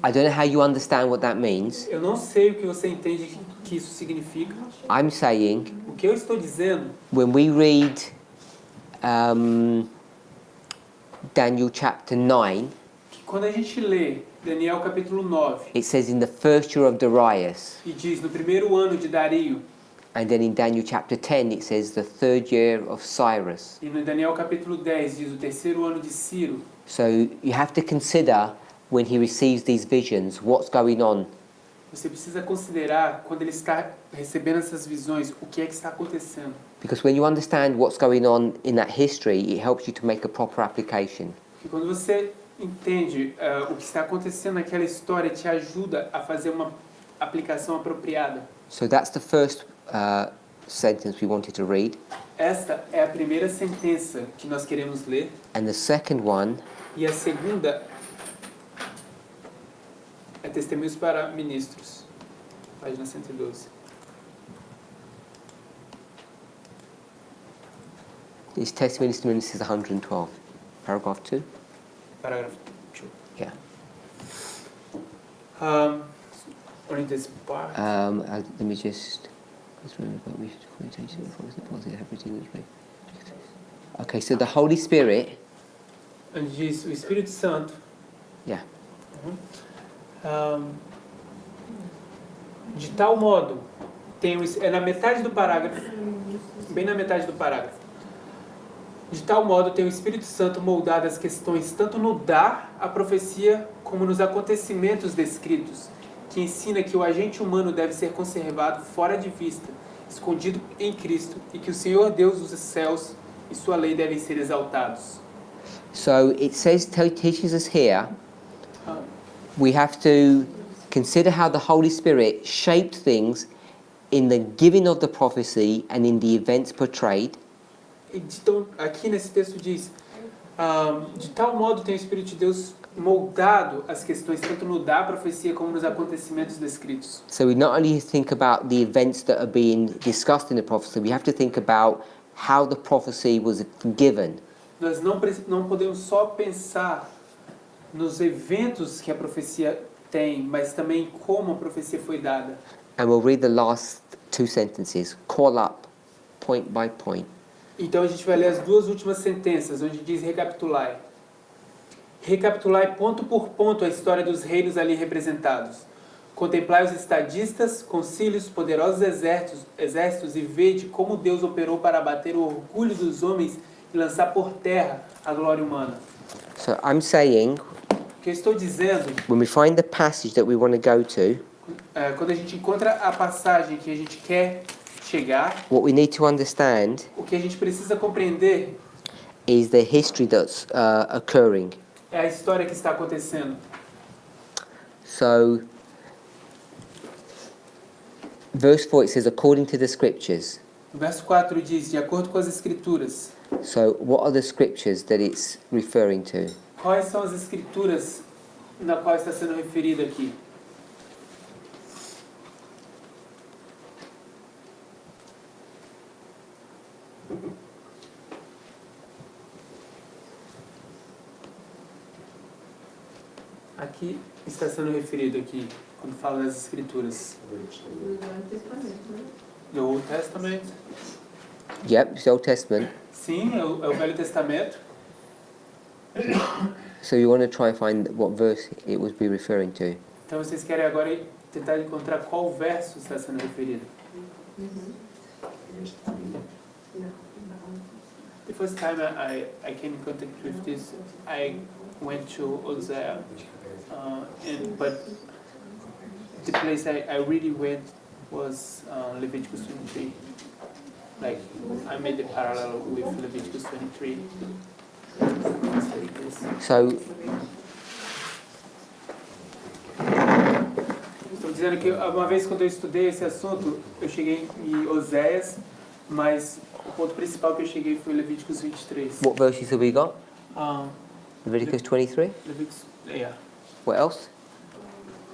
I don't know how you understand what that means. Eu não sei o que você entende que isso significa. I'm saying O que eu estou dizendo, when we read Daniel chapter 9, que quando a gente lê Daniel capítulo 9, it says in the first year of Darius, e diz no primeiro ano de Dario, and then in Daniel chapter 10 it says the third year of Cyrus. e no Daniel capítulo 10 diz o terceiro ano de Ciro. So you have to consider when he receives these visions what's going on. Você precisa considerar, quando ele está recebendo essas visões, o que é que está acontecendo. Because when you understand what's going on in that history, it helps you to make a proper application. E quando você entende o que está acontecendo naquela história, te ajuda a fazer uma aplicação apropriada. So that's the first sentence we wanted to read. Esta é a primeira sentença que nós queremos ler. And the second one E a segunda é Testemunhos para Ministros, página 112. is Testimonies to Ministers 112, paragraph 2. Parágrafo 2. Yeah. Only this part. Let me just. Okay, so the Holy Spirit. Onde diz o Espírito Santo. Yeah. De tal modo, é na metade do parágrafo, bem na metade do parágrafo. De tal modo tem o Espírito Santo moldado as questões tanto no dar a profecia como nos acontecimentos descritos, que ensina que o agente humano deve ser conservado fora de vista, escondido em Cristo, e que o Senhor Deus dos céus e sua lei devem ser exaltados. So it says, teaches us here, we have to consider how the Holy Spirit shaped things in the giving of the prophecy and in the events portrayed. Então, aqui nesse texto diz, de tal modo tem o Espírito de Deus moldado as questões tanto no dar a profecia como nos acontecimentos descritos. So we not only think about the events that are being discussed in the prophecy, we have to think about how the prophecy was given. Nós não podemos só pensar nos eventos que a profecia tem, mas também como a profecia foi dada. And we'll read the last two sentences, call up, point by point. Então a gente vai ler as duas últimas sentenças, onde diz recapitulai. Recapitulai ponto por ponto a história dos reinos ali representados. Contemplai os estadistas, concílios, poderosos exércitos e vede como Deus operou para abater o orgulho dos homens e lançar por terra a glória humana. So I'm saying, O que eu estou dizendo, when we find the passage that we want to go to, quando a gente encontra a passagem que a gente quer chegar, what we need to understand o que a gente precisa compreender is the history that's occurring. é a história que está acontecendo. So, verse 4 it says, according to the scriptures. O verso 4 diz, de acordo com as escrituras. So, what are the scriptures that it's referring to? Quais são as escrituras na qual está sendo referido aqui? Aqui está sendo referido aqui, quando fala das escrituras. No Old Testament. Yep, it's the Old Testament. Sim, é o Velho Testamento. So you want to try and find what verse it would be referring to. Então vocês querem agora tentar encontrar qual verso está sendo referido. The first time I came in contact with this, I went to Hosea, but the place I really went was Leviticus 23. Like, I made the parallel with Leviticus 23. So, Estou dizendo que uma vez quando eu estudei esse assunto, eu cheguei em Oséias, mas o ponto principal que eu cheguei foi Levíticos 23. what verses have we got? Leviticus Leviticus 23? Levíticos, yeah. What else?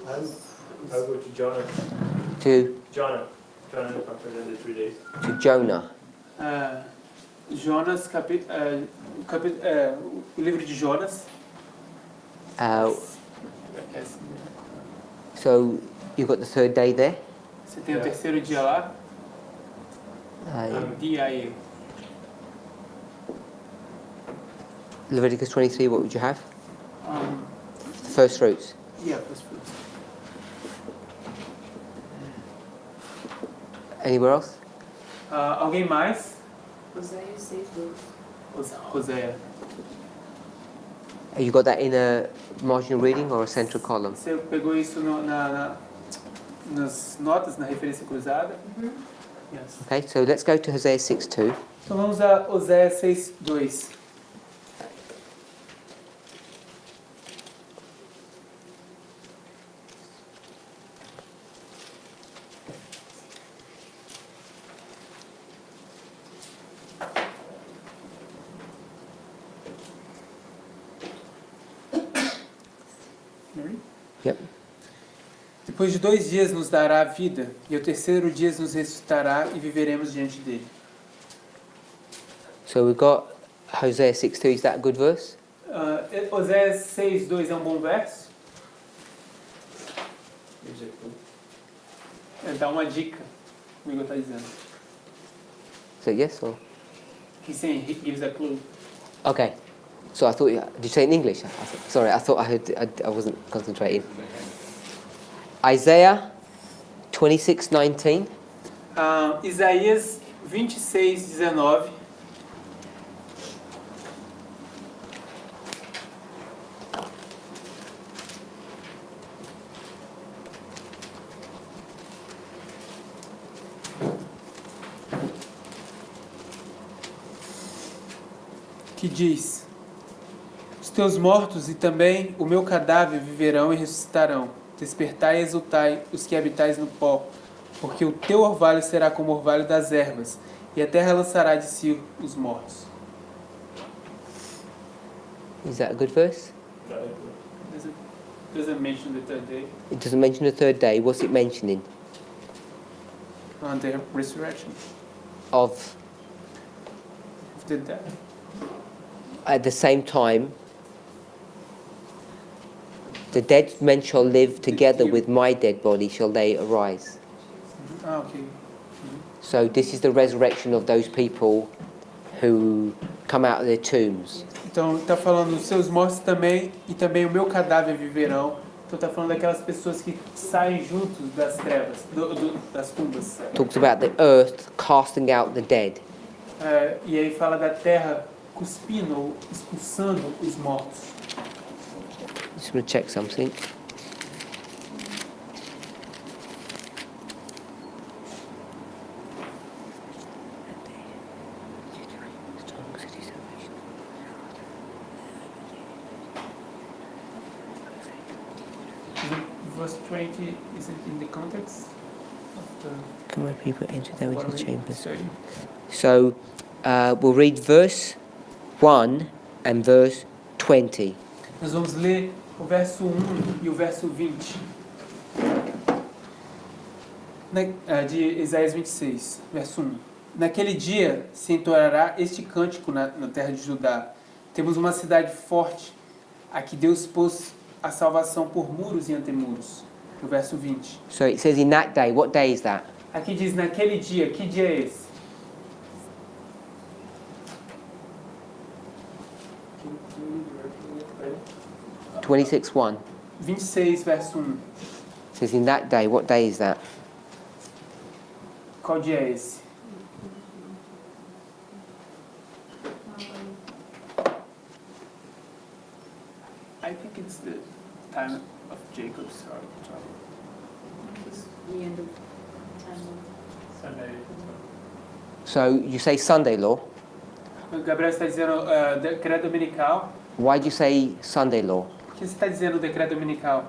I'll go to Jonah. To After the 3 days. to Jonah. Jonas, o livro de Jonas. Uh, So you've got the third day there. Você tem o terceiro dia lá. Uh, Dia. Leviticus 23, what would you have? Um, The first fruits. yeah, first fruits. Anywhere else? Alguém mais? Oséias 6:2. Roséia. You got that in a marginal reading or a central column? Você pegou isso nas notas, na referência cruzada? Yes. Okay, so let's go to Hosea 6:2. Então vamos a Oséias 6:2. Yep. Depois de 2 dias nos dará a vida, e ao terceiro dia nos ressuscitará e viveremos diante dele. So we've got Hosea 6:2. Is that a good verse? Oséias 6:2 é um bom verso? Dá uma dica, o Igor está dizendo. So yes or? He's saying he gives a clue. Okay. So I thought, did you say it in English? Sorry, I thought I wasn't concentrating. Isaiah 26:19. Isaías 26:19. Que diz: Os teus mortos e também o meu cadáver viverão e ressuscitarão. Despertai e exultai, os que habitais no pó, porque o teu orvalho será como o orvalho das ervas, e a terra lançará de si os mortos. Is that a good verse? Doesn't mention the third day. It doesn't mention the third day. What's it mentioning? On the resurrection Of of the dead. at the same time, the dead men shall live together with my dead body, shall they arise. Ok. So this is the resurrection of those people who come out of their tombs. Então está falando os seus mortos também e também o meu cadáver viverão. Então está falando daquelas pessoas que saem juntos das trevas, das tumbas. Talks about the earth casting out the dead. E aí fala da terra cuspindo ou expulsando os mortos. Just going to check something. Verse 20 is it in the context of the Come on, people, enter their what are winter we chambers. studying? So we'll read verse 1 and verse 20. Nós vamos ler o verso 1 e o verso 20 de Isaías 26, verso 1. Naquele dia se entoará este cântico na terra de Judá. Temos uma cidade forte, a que Deus pôs a salvação por muros e antemuros. No verso 20. So it says in that day. What day is that? Aqui diz naquele dia. Que dia é esse? Can you read the verse again? 26:1. 26, verso 1. It says in that day. What day is that? Qual dia é esse? I think it's the time of Jacob's trouble. The end of time. Sunday. So you say Sunday law. O Gabriel está dizendo decreto dominical. Why do you say Sunday law? Por que você está dizendo decreto dominical?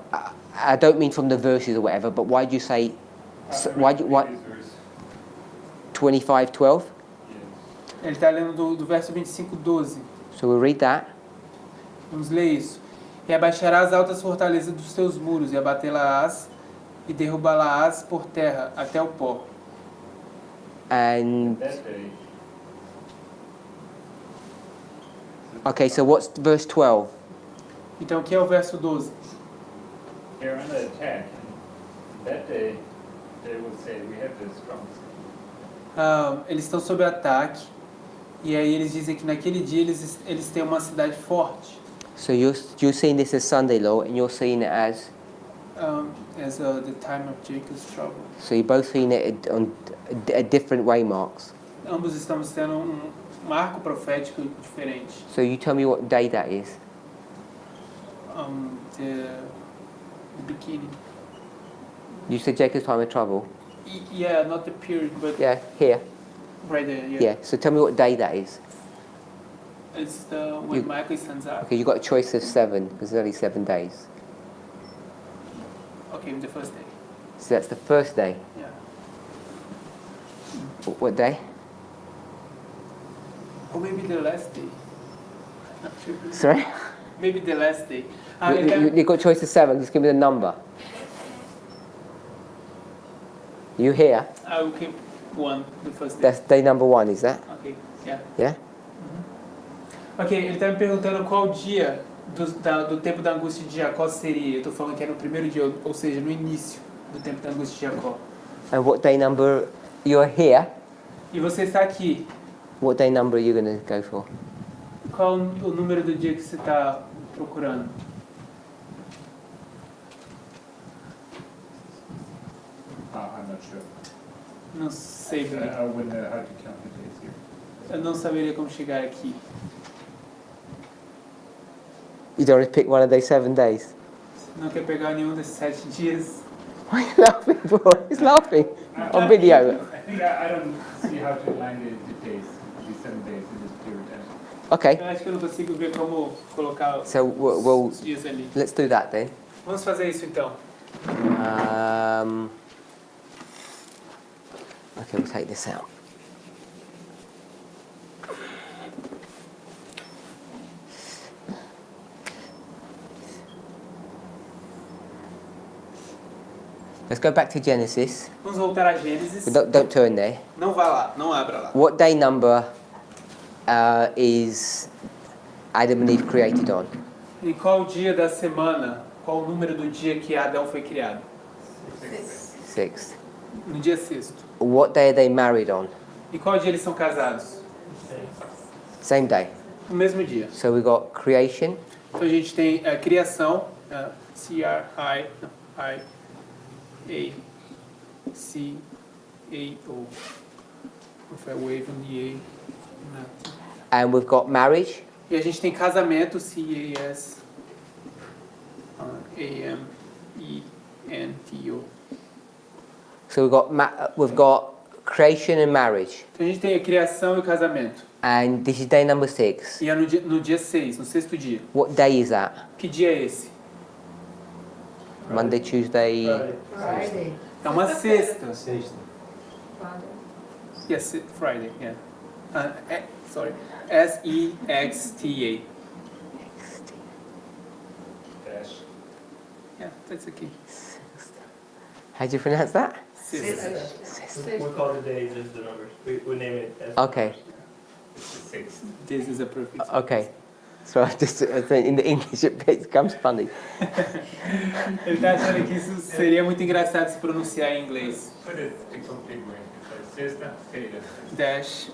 I don't mean from the verses or whatever, but why do you say why 25:12? Ele está lendo do verso 25, 12. So we'll read that. Vamos ler isso. E abaixará as altas fortalezas dos teus muros, e abatê-las e derrubá-las por terra até o pó. And That day. okay, so what's verse 12? Então, o que é o verso 12? They're under attack. That day, they will say we have the strongest. Eles estão sob ataque. E aí eles dizem que naquele dia eles têm uma cidade forte. So you're seeing this as Sunday law, and you're seeing it as. As the time of Jacob's trouble. So you're both seeing it on a different way marks. Ambos estamos tendo um marco profético diferente. So you tell me what day that is. The beginning. You said Jacob's time of trouble. Yeah, not the period, but Yeah, here. right there. Yeah. Yeah. So tell me what day that is. It's when Michael stands up. Okay, you've got a choice of 7 because there's only 7 days. Okay, the first day. So that's the first day. Yeah. What day? Or maybe the last day. Not sure. Sorry? Maybe the last day. You've got a choice of 7. Just give me the number. You here? I will keep one, the first day. That's day number 1, is that? Okay, yeah. Yeah? Ok, ele está me perguntando qual dia do tempo da angústia de Jacó seria. Eu estou falando que é no primeiro dia, ou seja, no início do tempo da angústia de Jacó. And what day number you're here? E você está aqui. What day number are you going to go for? Qual o número do dia que você está procurando? I'm not sure. Não sei bem. I wouldn't know how to count the days here. Eu não saberia como chegar aqui. You don't want to pick one of those 7 days? Não quer pegar nenhum desses 7 dias? Why are you laughing, bro? He's laughing on video. I think I don't see how to align the days, the 7 days in this period. Okay, Eu acho que eu não consigo ver como colocar so we'll os dias ali. let's do that then. Vamos fazer isso então. Okay, we'll take this out. Let's go back to Genesis. Vamos voltar a Gênesis. Don't turn there. Não vá lá, não abra lá. What day number is Adam and Eve created on? E qual dia da semana, qual o número do dia que Adão foi criado? 6th. No dia 6º. What day are they married on? E qual dia eles são casados? Same day. No mesmo dia. So we got creation, Então a gente tem a criação, C-R-I-A-C-A-O. If I wave on the A. Não. and we've got marriage, E a gente tem casamento, C-A-S-A-M-E-N-T-O. so we've got creation and marriage, Então a gente tem a criação e o casamento. and this is day number 6. E é no dia 6, no 6º dia. What day is that? Que dia é esse? Monday, Tuesday. Friday. É uma sexta. Sexta. Yes, Friday, yeah. Sorry. S-E-X-T-A. Dash. Yeah, that's okay. How do you pronounce that? Sexta. We call the days as the numbers. We name it as Okay, It's the 6th. This is a perfect. okay. So I just in the English it becomes funny. Ele tá achando que isso seria muito engraçado se pronunciar em inglês. Put it the complete way. It's like sister, failure. Dash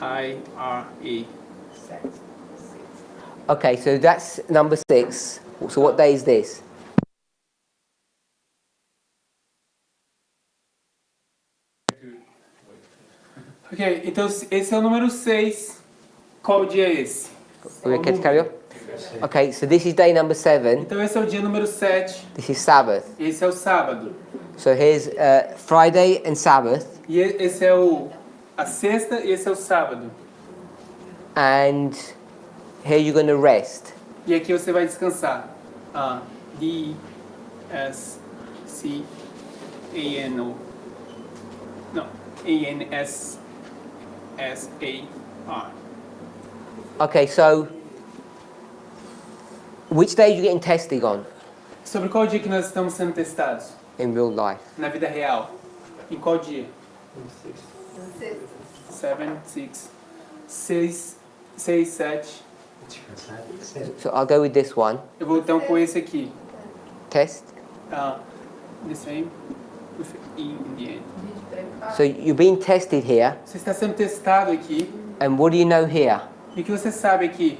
F-E-I-R-A. Okay, so that's number 6. So what day is this? Ok, então esse é o número 6. Qual dia é esse? Are we okay to carry on? Okay, so this is day number 7. Então esse é o dia número 7. This is Sabbath. Esse é o sábado. So here's Friday and Sabbath, E esse é a sexta e esse é o sábado. and here you're going to rest. E aqui você vai descansar. D-S-C-A-N-O. Não, A-N-S-S-A-R. Okay, so which day are you getting tested on Sobre qual dia que nós estamos sendo testados? in real life? Na vida real. Em qual dia? 6. 6, 7. So I'll go with this one. Eu vou então com esse aqui. test? The same with E in the end. So you're being tested here, Você está sendo testado aqui. and what do you know here? E o que você sabe aqui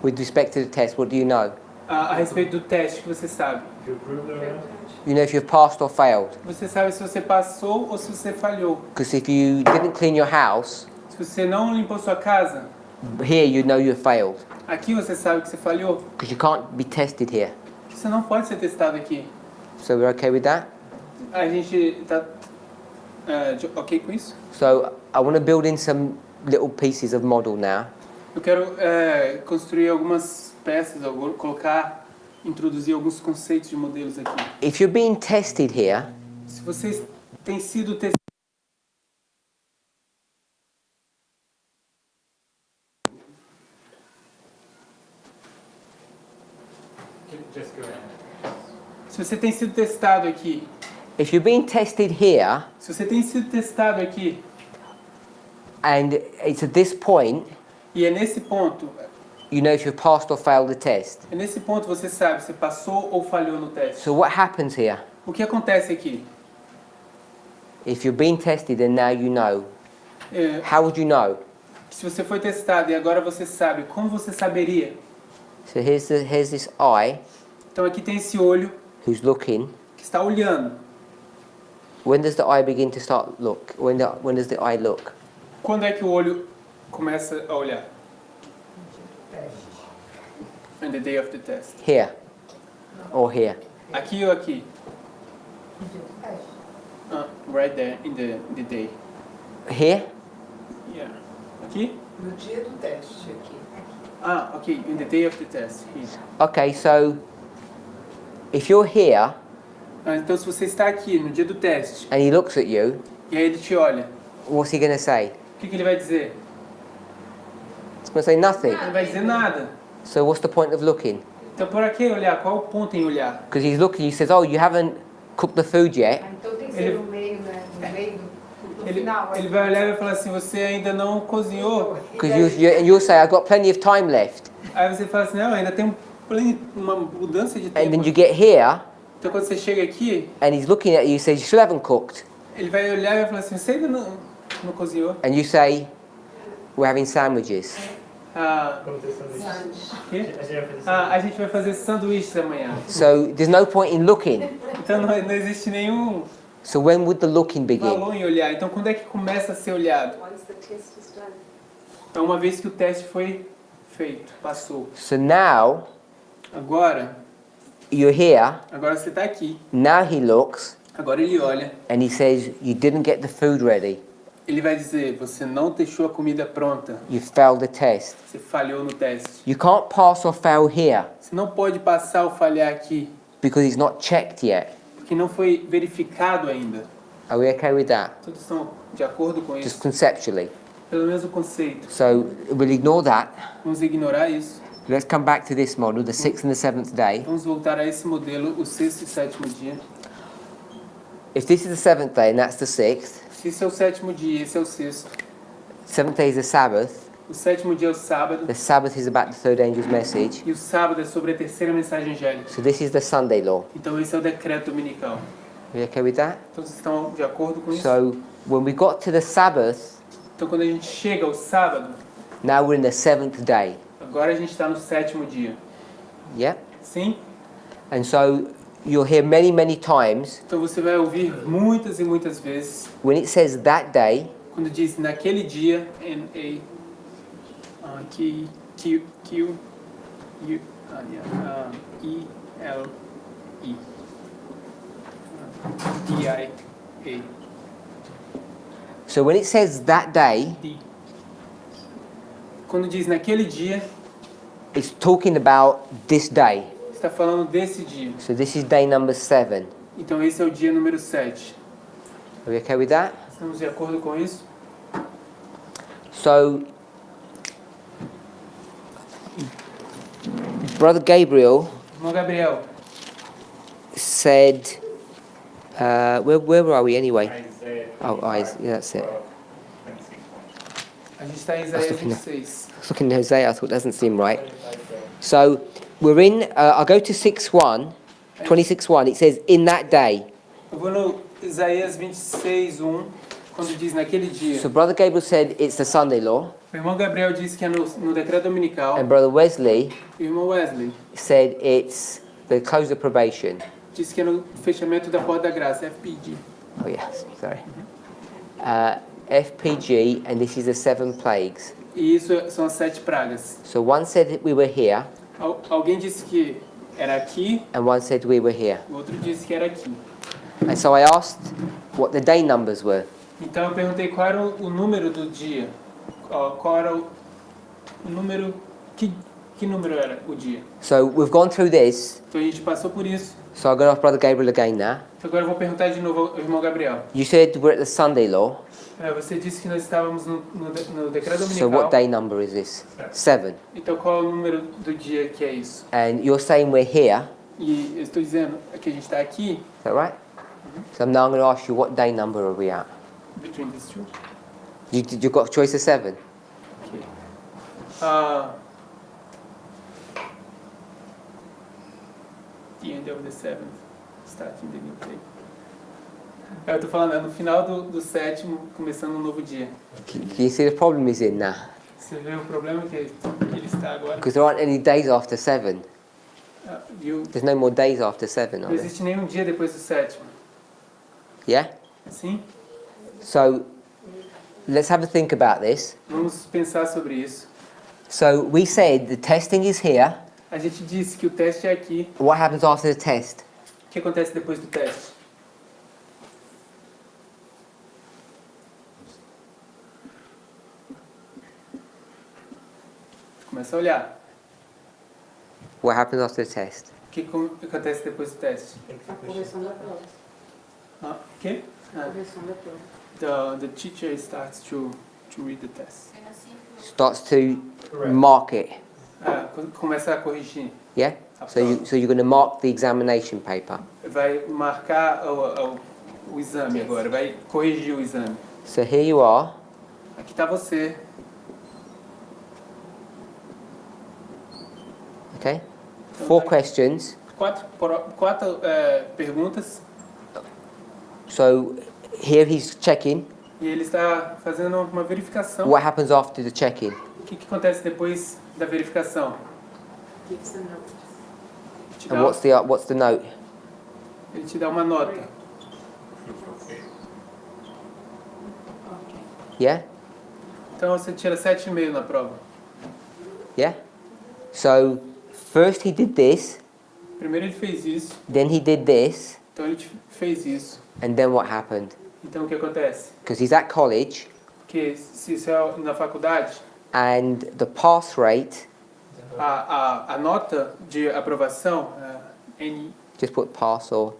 With respect to the test, what do you know? a respeito do teste que você sabe? If you approve it or not? You know if you've passed or failed. Você sabe se você passou ou se você falhou. Because if you didn't clean your house, Se você não limpou sua casa, here you know you failed. aqui você sabe que você falhou. Because you can't be tested here. Você não pode ser testado aqui. So we're okay with that? A gente tá ok com isso? So I want to build in some little pieces of model now. Eu quero construir algumas peças, introduzir alguns conceitos de modelos aqui. If you're being tested here, Se vocês têm sido testados, Just go ahead. se você tem sido testado aqui, if you're being tested here, se você tem sido testado aqui, and it's at this point, e é nesse ponto you know if you've passed or failed the test. você sabe se passou ou falhou no teste. So what happens here? O que acontece aqui? If you're being tested and now you know, É, how would you know? se você foi testado e agora você sabe, como você saberia? So here's this eye Então aqui tem esse olho who's looking. que está olhando. When does the eye begin to start look? When does the eye look? Quando é que o olho começa a olhar? On the day of the test. Here or here? Aqui ou aqui? Right there, in the day. Here? Yeah. Aqui? No dia do teste aqui. Ok, in the day of the test. Here. Okay, so if you're here Então se você está aqui no dia do teste, and he looks at you, e aí ele te olha, what's he going to say? o que ele vai dizer? He's going to say nothing. Ele vai dizer nada. So what's the point of looking? Então por que olhar? Qual o ponto em olhar? Because he's looking, he says, oh, you haven't cooked the food yet. Então tem que ser no meio, né? No meio do final. Ele vai olhar e vai falar assim, você ainda não cozinhou. Because you'll say, I've got plenty of time left. Aí você fala assim, não, ainda tem uma mudança de And then tempo. you get here Então quando você chega aqui, and he's looking at you, he says, you still haven't cooked. ele vai olhar e vai falar assim, você ainda não cozinhou? And you say, we're having sandwiches. Vamos ter sanduíche. Quê? A gente vai fazer A gente vai fazer sanduíches amanhã. So there's no point in looking. Então não existe nenhum So when would the looking begin? valor em olhar. Então quando é que começa a ser olhado? Once the test is done. É uma vez que o teste foi feito, passou. So now Agora you're here, você está aqui. now he looks Agora ele olha. and he says, you didn't get the food ready. Ele vai dizer, você não deixou a comida pronta. You failed the test. Você falhou no teste. You can't pass or fail here Você não pode passar ou falhar aqui, because it's not checked yet. porque não foi verificado ainda. Are we okay with that? Todos estão de acordo com Just isso? conceptually. Pelo menos o conceito. So we'll ignore that. Vamos ignorar isso. Let's come back to this model, the 6th and the 7th day. Vamos voltar a esse modelo, o sexto e sétimo dia. If this is the 7th day and that's the 6th, Se esse é o sétimo dia, esse é o sexto. 7th day is the Sabbath. O sétimo dia é o sábado. The Sabbath is about the third angel's message. E o sábado é sobre a terceira mensagem angélica. So this is the Sunday law. Então esse é o decreto dominical. Are we okay with that? Então vocês estão de acordo com isso? So when we got to the Sabbath, Então quando a gente chega ao sábado, now we're in the 7th day. agora a gente está no sétimo dia. Yeah? Sim? And so you'll hear many, many times Então você vai ouvir muitas e muitas vezes when it says that day, quando diz naquele dia, N-A, Q, U, E-L-E, D-I-A, so when it says that day, D. Quando diz naquele dia, it's talking about this day. está falando desse dia. So this is day number 7. Então esse é o dia número 7. Are we okay with that? Estamos de acordo com isso? So Brother Gabriel Irmão Gabriel, said, where are we anyway? Isaiah Oh, eyes, yeah, that's it. 26. a gente está em Isaías 26. I was looking at Hosea, I thought it doesn't seem right. So we're in, I'll go to 6:1, 26:1. It says, in that day. Eu vou no Isaías 26:1, quando diz naquele dia. So Brother Gabriel said it's the Sunday law. O irmão Gabriel disse que é no decreto dominical. And Brother Wesley E o irmão Wesley said it's the close of probation. disse que é no fechamento da porta da graça, FPG. Oh yes, sorry. FPG, and this is the 7 plagues. E isso são as 7 pragas. So one said that we were here, Alguém disse que era aqui, and one said we were here. o outro disse que era aqui. And so I asked what the day numbers were. Então eu perguntei qual era o número do dia. Qual era o número... Que número era o dia? So we've gone through this. Então a gente passou por isso. So I'm going to ask Brother Gabriel again now. Então agora eu vou perguntar de novo ao irmão Gabriel. You said we're at the Sunday law. Você disse que nós estávamos no decreto So dominical. what day number is this? 7. Então qual é o número do dia que é isso? And you're saying we're here. E eu estou dizendo que a gente está aqui, Is that right? So now I'm going to ask you what day number are we at? between these two. You've got a choice of 7. Okay. The end of the seventh, starting the new day. Eu estou falando, é no final do sétimo, começando um novo dia. Can you see the problem he's in now? Você vê o problema que ele está agora? Because there aren't any days after 7. Viu? There's no more days after 7, Não are there? existe nenhum dia depois do sétimo. Yeah? Sim? So let's have a think about this. Vamos pensar sobre isso. So we said the testing is here. A gente disse que o teste é aqui. What happens after the test? O que acontece depois do teste? Começa a olhar. What happens after the test? O que acontece depois do teste? A correção da prova. O quê? Correção da prova. The teacher starts to read the test. Starts to mark it. Começa a corrigir. Yeah? So you're going to mark the examination paper. Vai marcar o exame agora, vai corrigir o exame. So here you are. Aqui está você. Okay? 4 questions. Quatro perguntas. So here he's checking. E ele está fazendo uma verificação. What happens after the check-in? O que acontece depois da verificação? Gives a note. And what's the note? Ele te dá uma nota. Yeah? Então você tira 7,5 na prova. Yeah? So first he did this, Primeiro ele fez isso, then he did this, então ele fez isso. and then what happened? Então o que acontece? Because he's at college, Que se isso é na faculdade, and the pass rate, a nota de aprovação, N, just put pass or,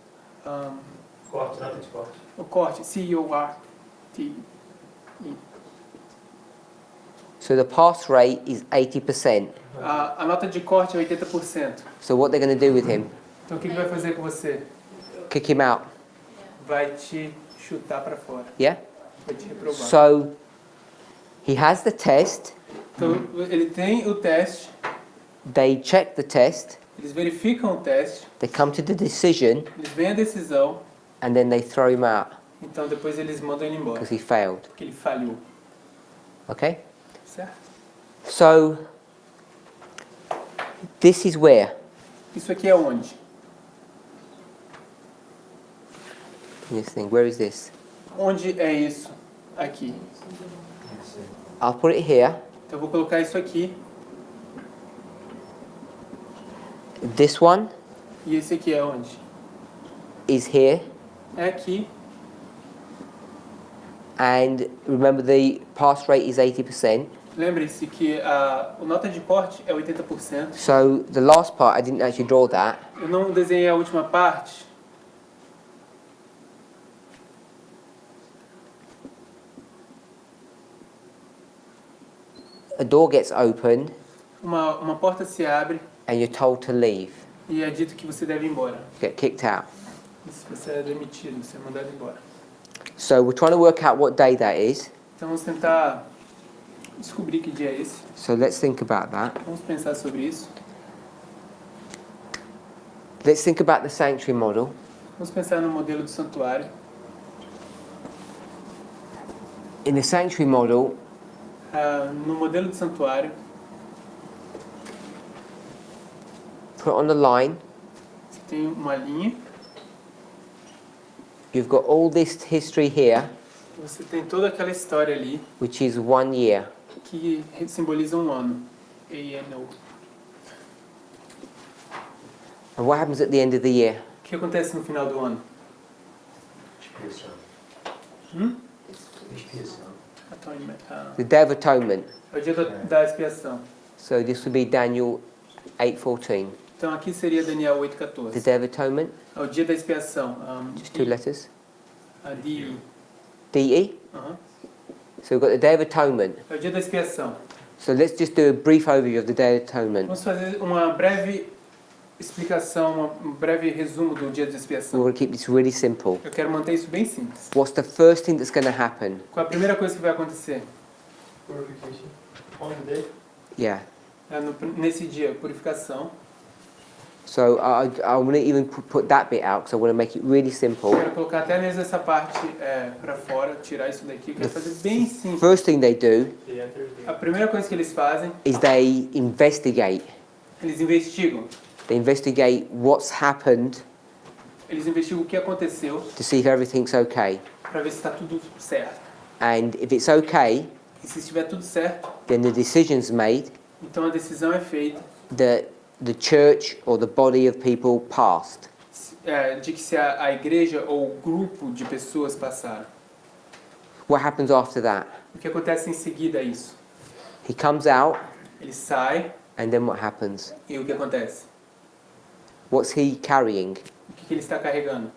Corte, nota de corte. o corte, C-O-R-T. so the pass rate is 80%. A nota de corte é 80%. So what they're going to do with him? Então o que vai fazer com você? Kick him out. Vai te chutar para fora. Yeah? Vai te reprovar. So he has the test, Então ele tem o teste, they check the test, eles verificam o teste, they come to the decision, eles veem a decisão, and then they throw him out então depois eles mandam ele embora, because he failed. porque ele falhou. Okay? Certo? So this is where? Isso aqui é onde? This thing, where is this? Onde é isso? Aqui. I'll put it here. Então eu vou colocar isso aqui. This one E esse aqui é onde? is here. É aqui. And remember the pass rate is 80%. Lembre-se que a nota de corte é 80%. So the last part, I didn't actually draw that. Eu não desenhei a última parte. A door gets opened Uma porta se abre and you're told to leave. e é dito que você deve ir embora. Get kicked out. Você é demitido, você é mandado embora. So we're trying to work out what day that is. Então vamos tentar descobrir que dia é esse. So let's think about that. Vamos pensar sobre isso. Let's think about the sanctuary model. Vamos pensar no modelo do santuário. In the sanctuary model, No modelo do santuário, put on the line, você tem uma linha, you've got all this history here, você tem toda aquela história ali which is 1 year. que simboliza um ano. ANO. And what happens at the end of the year? O que acontece no final do ano? Atonement. The Day of Atonement. É o dia da expiação. So this would be Daniel 8:14. Então aqui seria Daniel The 8:14. Day of Atonement, É o dia da expiação. just 2 letters. DE. DE. Aham. So we've got the Day of Atonement. É o dia da expiação. So let's just do a brief overview of the Day of Atonement. Vamos fazer uma breve explicação, um breve resumo do dia de We're expiação. going to keep this really simple. Eu quero manter isso bem simples. What's the first thing that's going to happen? Qual a primeira coisa que vai acontecer? Purification. On the day. Yeah. Nesse dia, purificação. So I want to even put that bit out because I want to make it really simple. Eu quero colocar até mesmo essa parte para fora, tirar isso daqui. Eu quero fazer bem simples. First thing they do They enter the A primeira coisa que eles fazem, is they investigate. eles investigam. They investigate what's happened Eles investigam o que aconteceu to see if everything's okay. para ver se está tudo certo. And if it's okay, E se estiver tudo certo, then the decision's made então a decisão é feita that the church or the body of people passed. de que se a igreja ou o grupo de pessoas passaram. What happens after that? O que acontece em seguida é isso. He comes out, Ele sai and then what happens? e o que acontece? What's he carrying? O que ele está carregando?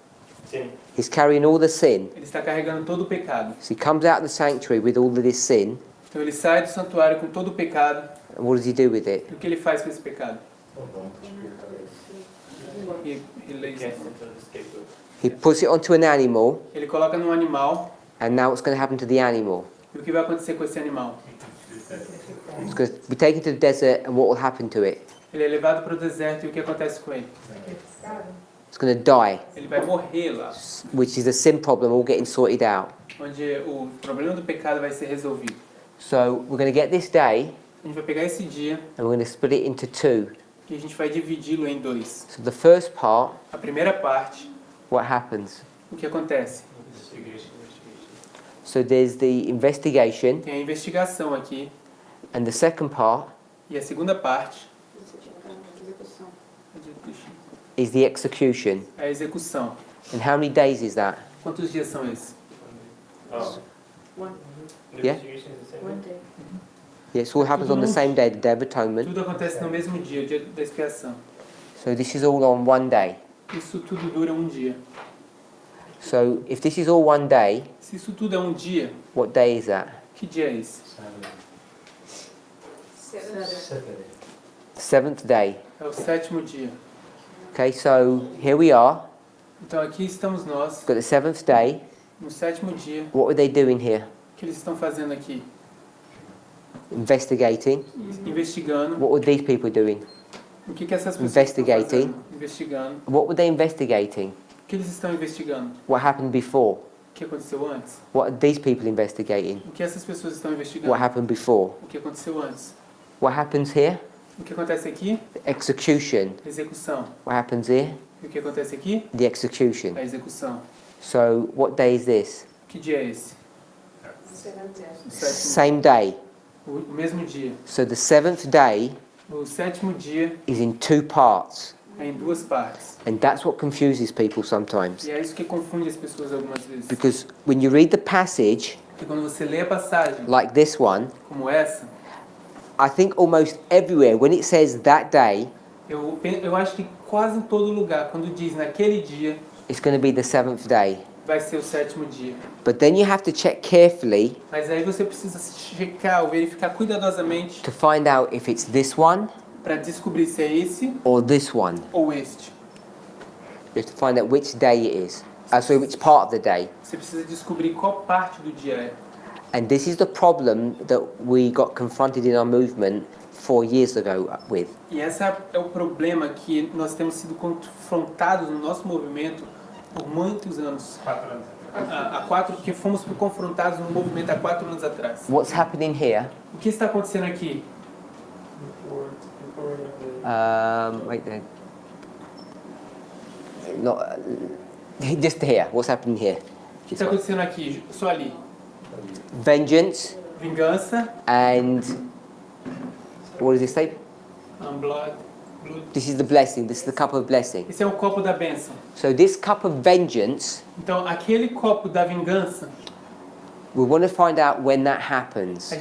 sin. He's carrying all the sin. Ele está carregando todo o pecado. So he comes out of the sanctuary with all of this sin, Então ele sai do santuário com todo o pecado. and what does he do with it? E o que ele faz com esse pecado? He lays it. Cast into the scapegoat. He puts it onto an animal, Ele coloca num animal. and now what's going to happen to the animal? E o que vai acontecer com esse animal? It's going to be taken to the desert, and what will happen to it? Ele é levado para o deserto e o que acontece com ele? It's going to die, Ele vai morrer lá, which is the sin problem all getting sorted out. onde o problema do pecado vai ser resolvido. So we're going to get this day, A gente vai pegar esse dia and we're going to split it into two. e a gente vai dividi-lo em dois. So the first part, A primeira parte, what happens? o que acontece? Investigation. So there's the investigation, Tem a investigação aqui. and the second part E a segunda parte is the execution. é a execução. And how many days is that? Quantos dias são esses? Oh. One. The Yeah. investigation is the same. One day. Yes, it all happens on the same day, the Day of Atonement. Tudo acontece no mesmo dia, o dia da expiação. So this is all on one day. Isso tudo dura um dia. So if this is all one day, Se isso tudo é um dia, what day is that? que dia é esse? Seventh day. É o sétimo dia. Okay, so here we are. Então aqui estamos nós, Got the seventh day. no sétimo dia. What were they doing here? O que eles estão fazendo aqui? Investigating. Investigando. What were these people doing? O que essas pessoas Investigating. estão fazendo? Investigando. What were they investigating? O que eles estão investigando? What happened before? O que aconteceu antes? What are these people investigating? O que essas pessoas estão investigando? What happened before? O que aconteceu antes? What happens here? O que acontece aqui? Execution. Execução. What happens here? E o que acontece aqui? The execution. A execução. So what day is this? Que dia é esse? O sétimo. Same day. O mesmo dia. So the seventh day O sétimo dia is in two parts. é em duas partes. And that's what confuses people sometimes. E é isso que confunde as pessoas algumas vezes. Because when you read the passage, Porque quando você lê a passagem like this one, como essa, I think almost everywhere, when it says that day, eu acho que quase em todo lugar, quando diz naquele dia, it's going to be the seventh day. vai ser o sétimo dia. But then you have to check carefully Mas aí você precisa checar ou verificar cuidadosamente to find out if it's this one para descobrir se é esse or this one. ou este. You have to find out which day it is. So which part of the day. Você precisa descobrir qual parte do dia é. And this is the problem that we got confronted in our movement 4 years ago with. E esse é o problema que nós temos sido confrontados no nosso movimento por muitos anos. Que fomos confrontados no movimento há 4 anos atrás. What's happening here? O que está acontecendo aqui? Wait there. Not, just here. What's happening here? O que está acontecendo aqui? Só ali. Vengeance Vingança. and what does it say? Blood. This is the blessing. This is the cup of blessing. Esse é o copo da bênção. So this cup of vengeance, Então, aquele copo da vingança, we want to find out when that happens. a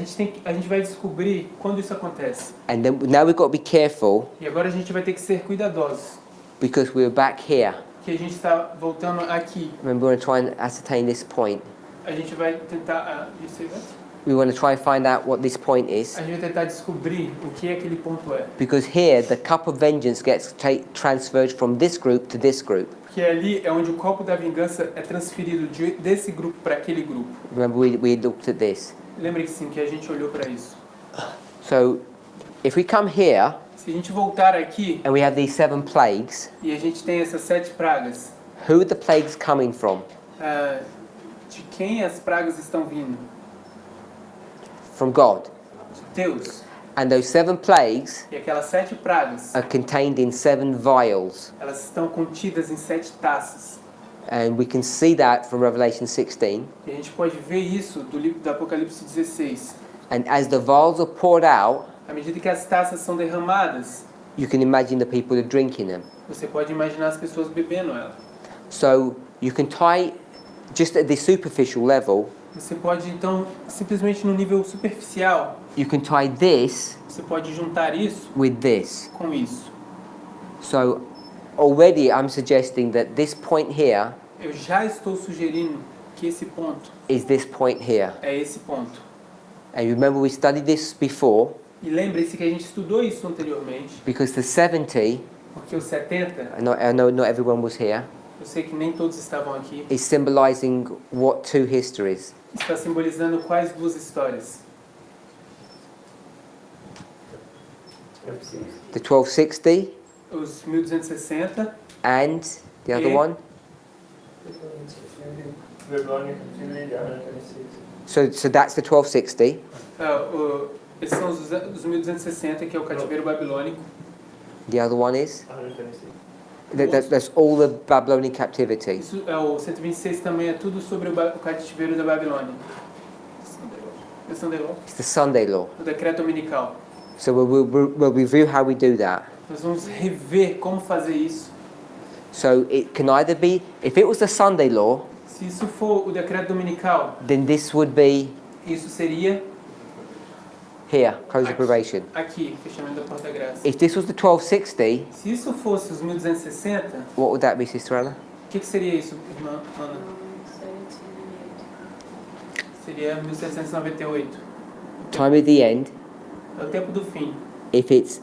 gente vai descobrir quando isso acontece. And then now we've got to be careful E agora a gente vai ter que ser cuidadosos, because we're back here. que a gente está voltando aqui. Remember, we're going to try and ascertain this point. A gente vai tentar, you say that? We want to try and find out what this point is. A gente vai tentar descobrir o que aquele ponto é. Because here, the cup of vengeance gets transferred from this group to this group. Porque ali é onde o copo da vingança é transferido desse grupo para aquele grupo. Remember, we looked at this. Lembre que sim, que a gente olhou para isso. So, if we come here Se a gente voltar aqui and we have these 7 plagues, e a gente tem essas 7 pragas, who are the plagues coming from? de quem as pragas estão vindo? From God. De Deus. And those 7 plagues E aquelas 7 pragas, are contained in 7 vials. elas estão contidas em 7 taças. And we can see that from Revelation 16. E a gente pode ver isso do livro do Apocalipse 16. And as the vials are poured out, À medida que as taças são derramadas, you can imagine the people that are drinking them. você pode imaginar as pessoas bebendo ela. So you can tie, just at the superficial level, Você pode então, simplesmente no nível superficial, you can tie this você pode juntar isso with this. com isso. So already I'm suggesting that this point here Eu já estou sugerindo que esse ponto is this point here. é esse ponto. And remember we studied this before E lembre-se que a gente estudou isso anteriormente, because the 70, porque os 70, I know not everyone was here, eu sei que nem todos estavam aqui, is symbolizing what 2 histories? está simbolizando quais 2 histórias? The 1260 Os 1260 and the other Yeah. one? So that's the 1260. Esses são os 1260, que é o cativeiro babilônico. The other one is? That's all the Babylonian captivity. Isso é o 126 também, é tudo sobre o cativeiro da Babilônia. It's the Sunday law. O decreto dominical. So we'll review how we do that. Nós vamos rever como fazer isso. So it can either be, if it was the Sunday law, Se isso for o decreto dominical, then this would be isso seria here, close of probation. aqui, fechamento da porta da graça. If this was the 1260, Se isso fosse os 1260, what would that be, Sister Anna? o que seria isso, irmã Ana? Seria 1798. Time of the end. É o tempo do fim. If it's,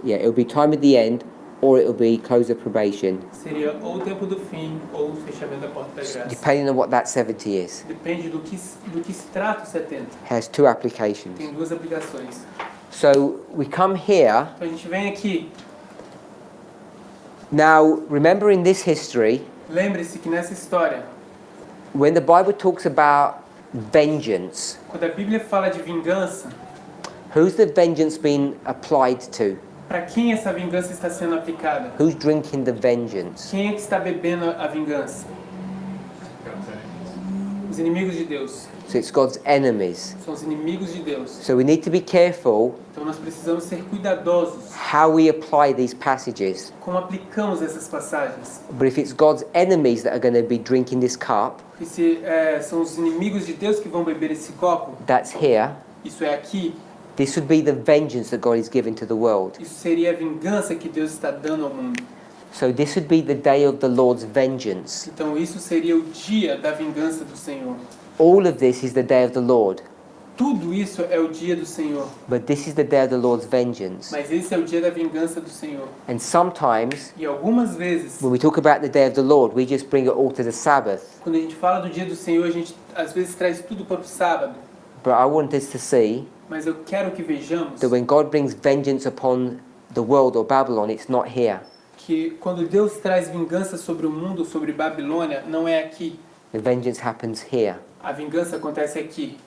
it'll be time of the end, or it'll be close of probation, Seria ou o tempo do fim ou o fechamento da porta da graça. depending on what that 70 is. Depende do que se trata o 70. Has 2 applications. Tem 2 aplicações. So we come here. Então a gente vem aqui. Now, remember in this history, Lembre-se que nessa história, when the Bible talks about vengeance, quando a Bíblia fala de vingança, who's the vengeance being applied to? para quem essa vingança está sendo aplicada? Who's drinking the vengeance? Quem é que está bebendo a vingança? Os inimigos de Deus. So it's God's enemies. São os inimigos de Deus. So we need to be careful Então nós precisamos ser cuidadosos how we apply these passages. como aplicamos essas passagens. But if it's God's enemies that are going to be drinking this cup, E se são os inimigos de Deus que vão beber esse copo, that's here. isso é aqui, This would be the vengeance that God is giving to the world. isso seria a vingança que Deus está dando ao mundo. So this would be the day of the Lord's vengeance. Então isso seria o dia da vingança do Senhor. All of this is the day of the Lord. Tudo isso é o dia do Senhor. But this is the day of the Lord's vengeance. Mas esse é o dia da vingança do Senhor. And sometimes, E algumas vezes, when we talk about the day of the Lord, we just bring it all to the Sabbath. quando a gente fala do dia do Senhor, a gente às vezes traz tudo para o sábado. But I want us to see Mas eu quero que vejamos that when God brings vengeance upon the world or Babylon, it's not here. que quando Deus traz vingança sobre o mundo, sobre Babilônia, não é aqui. The vengeance happens here. A vingança acontece aqui.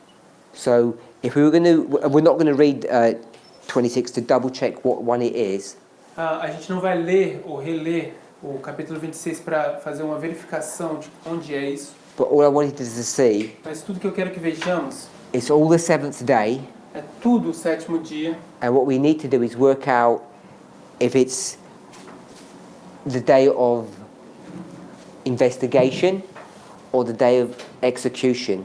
So if we were going to, we're not going to read 26 to double check what one it is. A gente não vai ler ou reler o capítulo 26 para fazer uma verificação de onde é isso. But all I wanted us to see, Mas tudo que eu quero que vejamos it's all the seventh day. é tudo o sétimo dia. And what we need to do is work out if it's the day of investigation or the day of execution.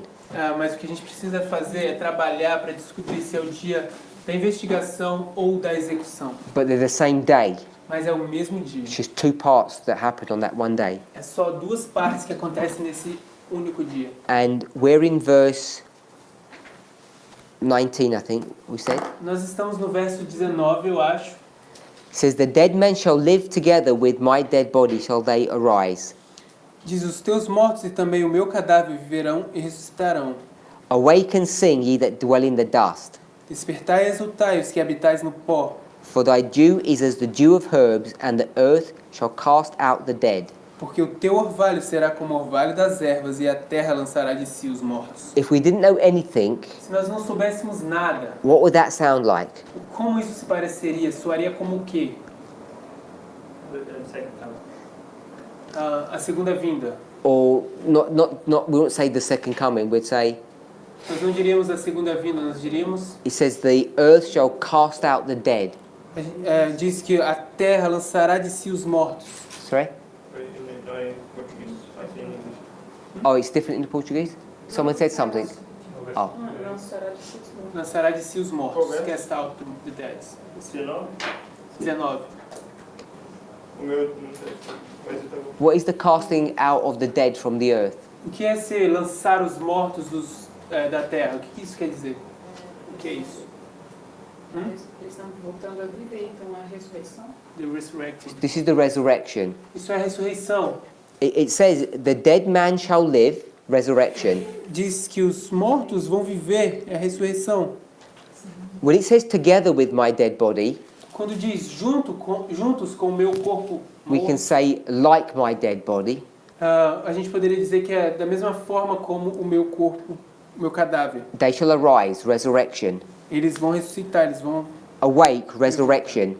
Mas o que a gente precisa fazer é trabalhar para descobrir se é o dia da investigação ou da execução. But they're the same day. Mas é o mesmo dia. It's just two parts that happened on that one day. É só duas partes que acontecem nesse único dia. And we're in verse 19, I think we said. Nós estamos no verso 19, eu acho. It says, the dead men shall live together with my dead body shall they arise. Diz, os teus mortos e também o meu cadáver viverão e ressuscitarão. Awake and sing, ye that dwell in the dust. Despertai e exultai, os que habitais no pó. For thy dew is as the dew of herbs, and the earth shall cast out the dead. Porque o teu orvalho será como o orvalho das ervas, e a terra lançará de si os mortos. If we didn't know anything, Se nós não soubéssemos nada, what would that sound like? como isso se pareceria? Soaria como o quê? The second time. A segunda vinda. Or not. We won't say the second coming. We'd say Nós não diríamos a segunda vinda, nós diríamos... it says the earth shall cast out the dead. Diz que a terra lançará de si os mortos. Sorry. In Portuguese, I think in English. Oh, it's different in the Portuguese. Someone said something. Oh, Lançará de si os mortos. Cast out the dead. 19. O meu não sei, mas eu tava... what is the casting out of the dead from the earth? O que é ser lançar os mortos da terra? O que isso quer dizer? O que é isso? Eles estão voltando a viver, então a ressurreição. The resurrecting. This is the resurrection. Isso é a ressurreição. It says the dead man shall live. Resurrection. Diz que os mortos vão viver, é a ressurreição. When it says together with my dead body, Quando diz juntos com o meu corpo we can morto, say like my dead body. a gente poderia dizer que é da mesma forma como o meu corpo, o meu cadáver. They shall arise. Resurrection. Eles vão ressuscitar, eles vão Awake. Resurrection.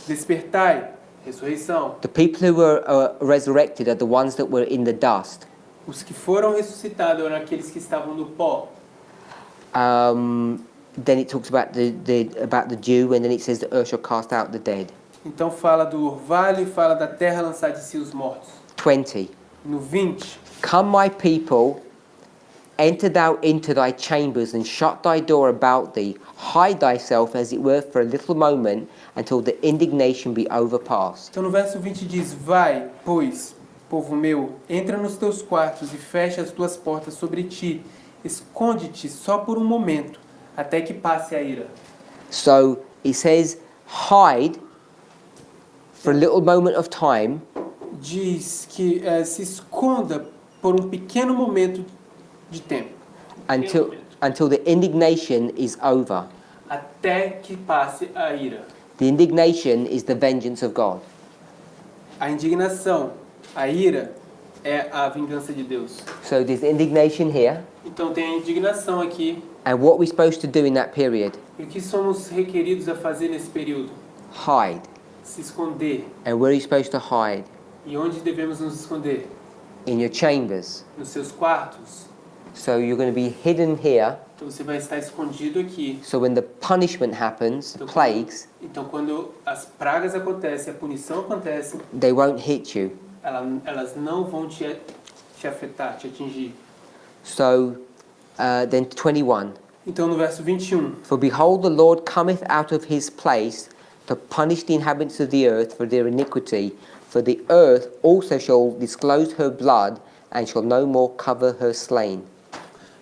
despertar, ressurreição. The people who were resurrected are the ones that were in the dust. Os que foram ressuscitados eram aqueles que estavam no pó. Then it talks about the dew, and then it says the earth shall cast out the dead. Então fala do orvalho e fala da terra lançar de si os mortos. 20. No 20, Come, my people, enter thou into thy chambers, and shut thy door about thee. Hide thyself, as it were, for a little moment, until the indignation be overpast. então no verso 20 diz, vai, pois, povo meu, entra nos teus quartos e fecha as tuas portas sobre ti. Esconde-te só por um momento, até que passe a ira. So it says, hide for a little moment of time Diz que se esconda por um pequeno momento de tempo, until the indignation is over. até que passe a ira. The indignation is the vengeance of God. A indignação, a ira, é a vingança de Deus. So there's indignation here. Então tem a indignação aqui. And what we're supposed to do in that period? E o que somos requeridos a fazer nesse período? Hide. Se esconder. And where are you supposed to hide? E onde devemos nos esconder? In your chambers. Nos seus quartos. So you're going to be hidden here. Então você vai estar escondido aqui. So when the punishment happens, plagues, Então quando as pragas acontecem, a punição acontece, they won't hit you. elas não vão te afetar, te atingir. So then 21. Então no verso 21. For behold, the Lord cometh out of his place to punish the inhabitants of the earth for their iniquity. For the earth also shall disclose her blood, and shall no more cover her slain.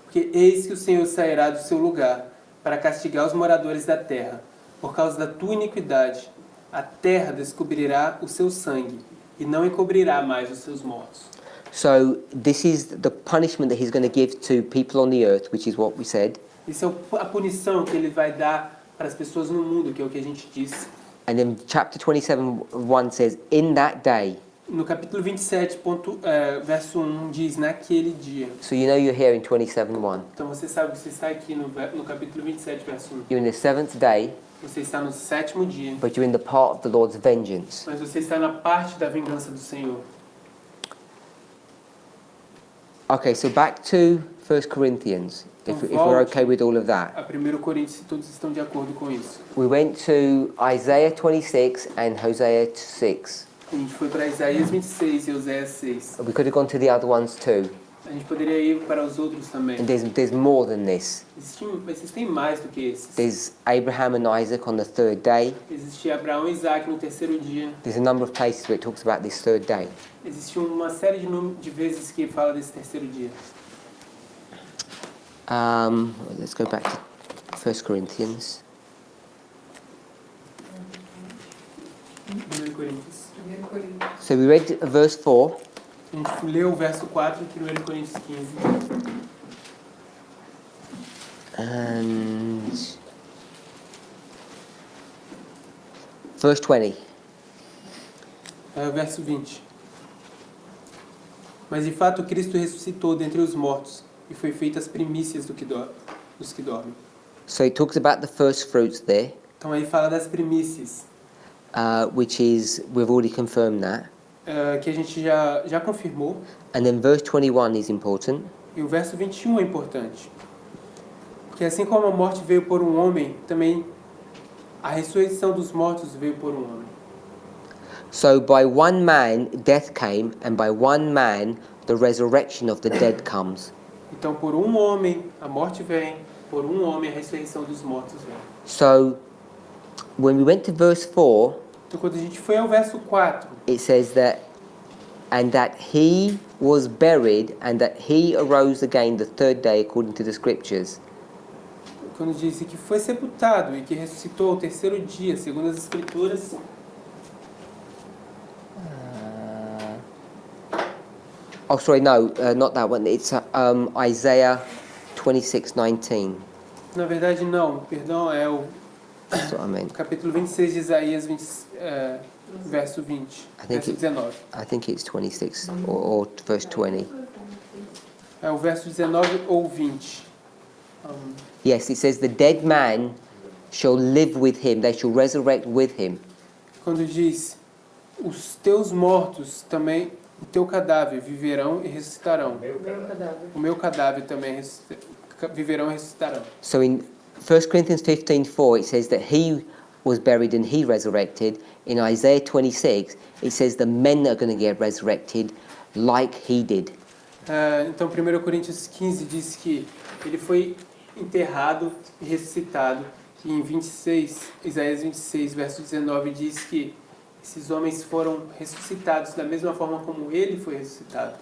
Porque eis que o Senhor sairá do seu lugar para castigar os moradores da terra. Por causa da tua iniquidade, a terra descobrirá o seu sangue e não encobrirá mais os seus mortos. So this is the punishment that he's going to give to people on the earth, which is what we said. Isso é a punição que ele vai dar para as pessoas no mundo, que é o que a gente disse. And then chapter 27:1 says, in that day. No capítulo 27, verso 1 diz, naquele dia. So you know you're here in 27:1. Então você sabe que você está aqui no capítulo 27, verso 1. You're in the 7th day, Você está no 7º dia, but you're in the part of the Lord's vengeance. mas você está na parte da vingança do Senhor. Okay, so back to 1 Corinthians, if we're okay with all of that. A 1 Coríntios, se todos estão de acordo com isso. We went to Isaiah 26 and Hosea 6. A gente foi para Isaías 26 e Oséias 6. We could have gone to the other ones too. A gente poderia ir para os outros também. And there's more than this. Existem mais do que esses. There's Abraham and Isaac on the 3rd day. Existe Abraão e Isaac no 3º dia. There's a number of places where it talks about this 3rd day. Existe uma série de vezes que fala desse 3º dia. Let's go back to 1 Corinthians. 1 Coríntios. 1 Coríntios. So we read verse 4. A gente leu o verso 4 de 1 Coríntios 15. And verse 20. Verso 20. Mas de fato Cristo ressuscitou dentre os mortos e foi feita as primícias dos que dormem. So it talks about the first fruits there, Então aí fala das primícias, which is, we've already confirmed that. que a gente já confirmou. And then verse 21 is important. E o verso 21 é importante. Porque assim como a morte veio por um homem, também a ressurreição dos mortos veio por um homem. So by one man death came, and by one man the resurrection of the dead comes. Então por um homem a morte vem, por um homem a ressurreição dos mortos vem. So when we went to verse 4, Então quando a gente foi ao verso 4, it says that, and that he was buried, and that he arose again the 3rd day according to the scriptures. quando diz que foi sepultado e que ressuscitou ao 3º dia, segundo as escrituras. Oh, sorry, no, not that one. It's Isaiah 26:19. Na verdade não, perdão, é o That's what I meant. capítulo 26 de Isaías, verso 20, verso 19. I think it's 26 or verse 20. É o verso 19 ou 20. Yes, it says the dead man shall live with him. They shall resurrect with him. Quando diz, os teus mortos também, o teu cadáver viverão e ressuscitarão. O meu cadáver também viverão e ressuscitarão. So in 1 Corinthians 15:4 it says that he was buried and he resurrected. In Isaiah 26 it says the men are going to get resurrected like he did. Então 1 Coríntios 15 diz que ele foi enterrado e ressuscitado. E em 26, Isaías 26, verso 19 diz que esses homens foram ressuscitados da mesma forma como ele foi ressuscitado.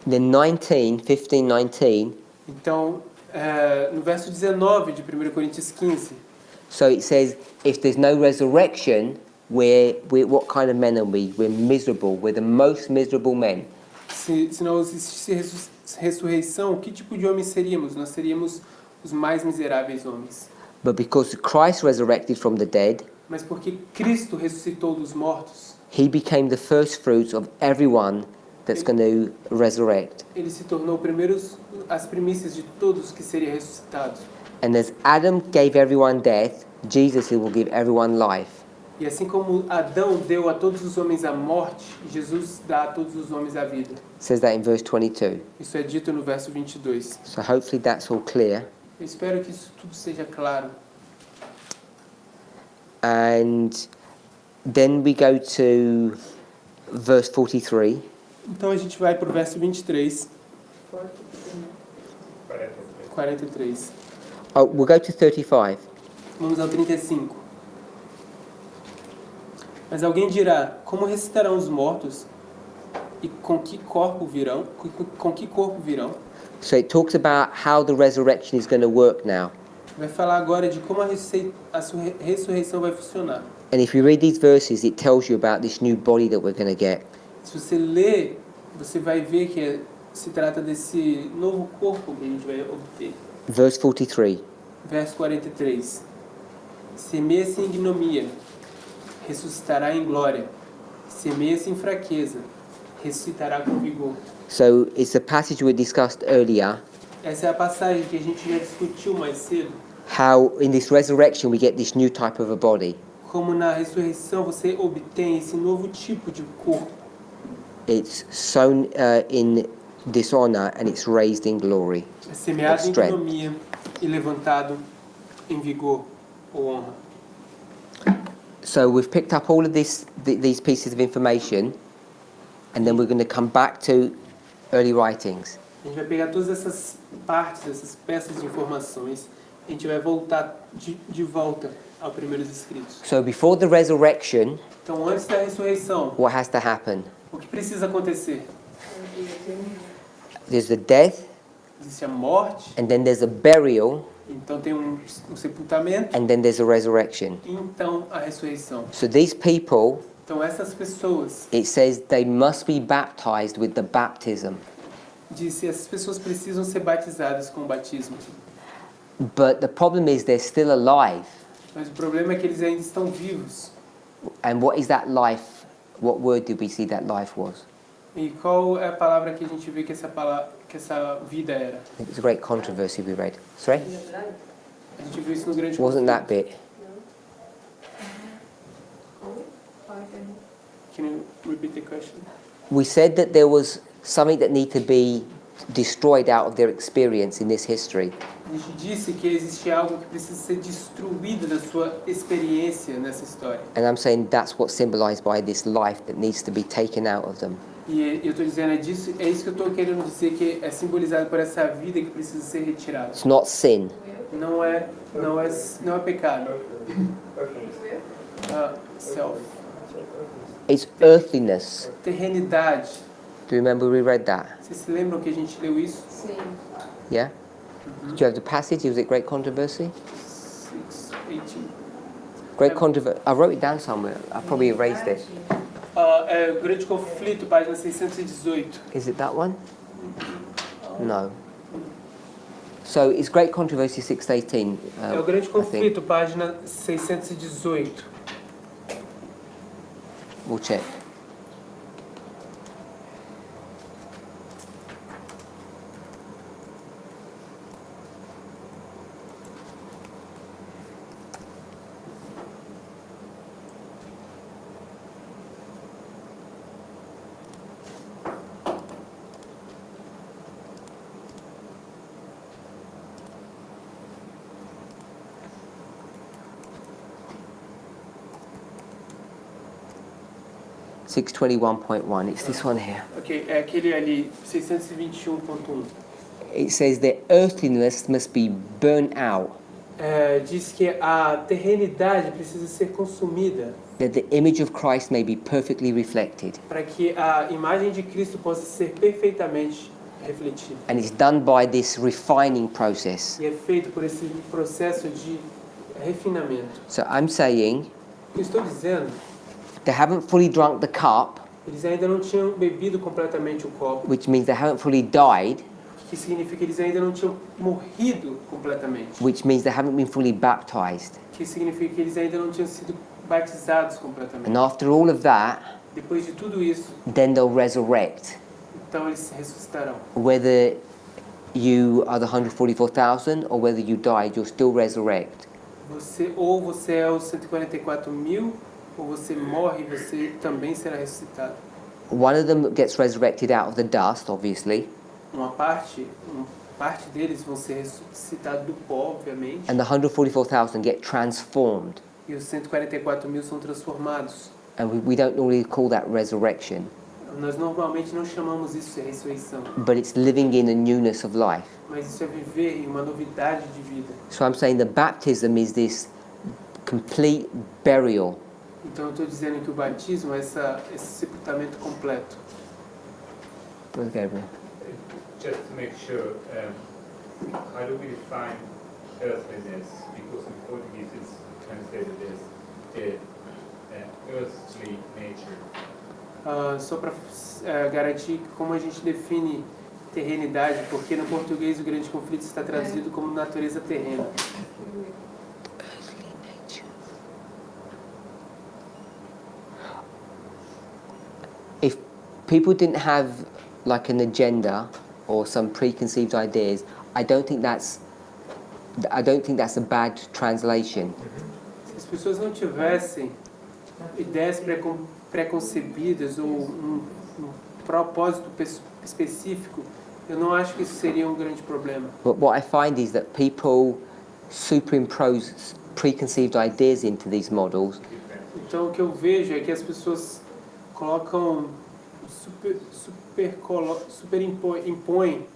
Then 15:19. Então, no verso 19 de 1 Coríntios 15, So it says, if there's no resurrection, we're what kind of men are we? We're miserable. We're the most miserable men. se não existisse ressurreição, que tipo de homens seríamos? Nós seríamos os mais miseráveis homens. But because Christ resurrected from the dead, Mas porque Cristo ressuscitou dos mortos, he became the first fruits of everyone that's going to resurrect. ele se tornou as primícias de todos que seriam ressuscitados. And as Adam gave everyone death, Jesus will give everyone life. E assim como Adão deu a todos os homens a morte, Jesus dá a todos os homens a vida. It says that in verse 22. Isso é dito no verso 22. So hopefully that's all clear. Eu espero que isso tudo seja claro. And then we go to verse 43. Então a gente vai para o verso 23, 43. Oh, we'll go to 35. Vamos ao 35. Mas alguém dirá, como ressuscitarão os mortos? E com que corpo virão? Com que corpo virão? So it talks about how the resurrection is going to work now. Vai falar agora de como a ressurreição vai funcionar. And if you read these verses, it tells you about this new body that we're going to get. Se você ler, você vai ver que se trata desse novo corpo que a gente vai obter. Verse 43. Verso 43. Semeia-se em ignomia, ressuscitará em glória. Semeia-se em fraqueza, ressuscitará com vigor. So it's the passage we discussed earlier, Essa é a passagem que a gente já discutiu mais cedo. how in this resurrection we get this new type of a body. Como na ressurreição você obtém esse novo tipo de corpo. It's sown in dishonor and it's raised in glory. É semeado em Strength. economia e levantado em vigor ou honra. So we've picked up all of these pieces of information, and then we're going to come back to early writings. A gente vai pegar todas essas partes, essas peças de informações, a gente vai voltar de volta aos primeiros escritos. So before the resurrection, Então, antes da ressurreição, what has to happen? o que precisa acontecer? There's the death, Existe a morte, and then there's a burial, então tem um sepultamento, and then there's a resurrection. e então a ressurreição. So these people, Então, essas pessoas, it says they must be baptized with the baptism. disse, essas pessoas precisam ser batizadas com o batismo. But the problem is they're still alive. Mas o problema é que eles ainda estão vivos. And what is that life? What word did we see that life was? E qual é a palavra que a gente vê que essa vida era? It was a great controversy we read. Sorry? A gente viu isso no grande Wasn't that bit? Can you repeat the question? We said that there was something that needed to be destroyed out of their experience in this history. A gente disse que existe algo que precisa ser destruído da sua experiência nessa história. And I'm saying that's what's symbolized by this life that needs to be taken out of them. E eu estou dizendo, é isso que eu estou querendo dizer, que é simbolizado por essa vida que precisa ser retirada. It's not sin. Não é pecado. Self. It's earthliness. Terrenidade. Do you remember we read that? Vocês se lembram que a gente leu isso? Sim. Yeah? Do you have the passage? Was it great controversy? 6:18. Great controversy. I wrote it down somewhere. I probably erased it. É o Grande Conflito, página 618. Is it that one? No. So it's Great Controversy 618. É o Grande I think. Conflito, página 618. We'll check. Six 21.1. It's this one here. Ok, é aquele ali, 621.1. It says that earthliness must be burnt out, Diz que a terrenidade precisa ser consumida that the image of Christ may be perfectly reflected. para que a imagem de Cristo possa ser perfeitamente refletida. And it's done by this refining process. E é feito por esse processo de refinamento. So I'm saying O que eu estou dizendo, they haven't fully drunk the cup, eles ainda não tinham bebido completamente o copo, which means they haven't fully died, o que significa que eles ainda não tinham morrido completamente, which means they haven't been fully baptized. o que significa que eles ainda não tinham sido batizados completamente. And after all of that, Depois de tudo isso, then they'll resurrect. então eles ressuscitarão. Whether you are the 144,000 or whether you died, you'll still resurrect. Você é os 144.000, ou você morre e você também será ressuscitado. One of them gets resurrected out of the dust, obviously, Uma parte deles vão ser ressuscitados do pó, obviamente, and the 144,000 get transformed. e os 144.000 são transformados. And we don't normally call that resurrection, Nós normalmente não chamamos isso de ressurreição, but it's living in a newness of life. mas isso é viver em uma novidade de vida. So I'm saying the baptism is this complete burial. Então eu estou dizendo que o batismo é esse sepultamento completo. Where's Gabriel? Just to make sure, how do we define earthliness? Because in Portuguese it's translated as earthly nature. Só para garantir como a gente define terrenidade, porque no português o grande conflito está traduzido como natureza terrena. If people didn't have like an agenda or some preconceived ideas, I don't think that's a bad translation. Se as pessoas não tivessem ideias preconcebidas ou um propósito específico, eu não acho que isso seria um grande problema. But what I find is that people superimpose preconceived ideas into these models, Então o que eu vejo é que as pessoas colocam impõem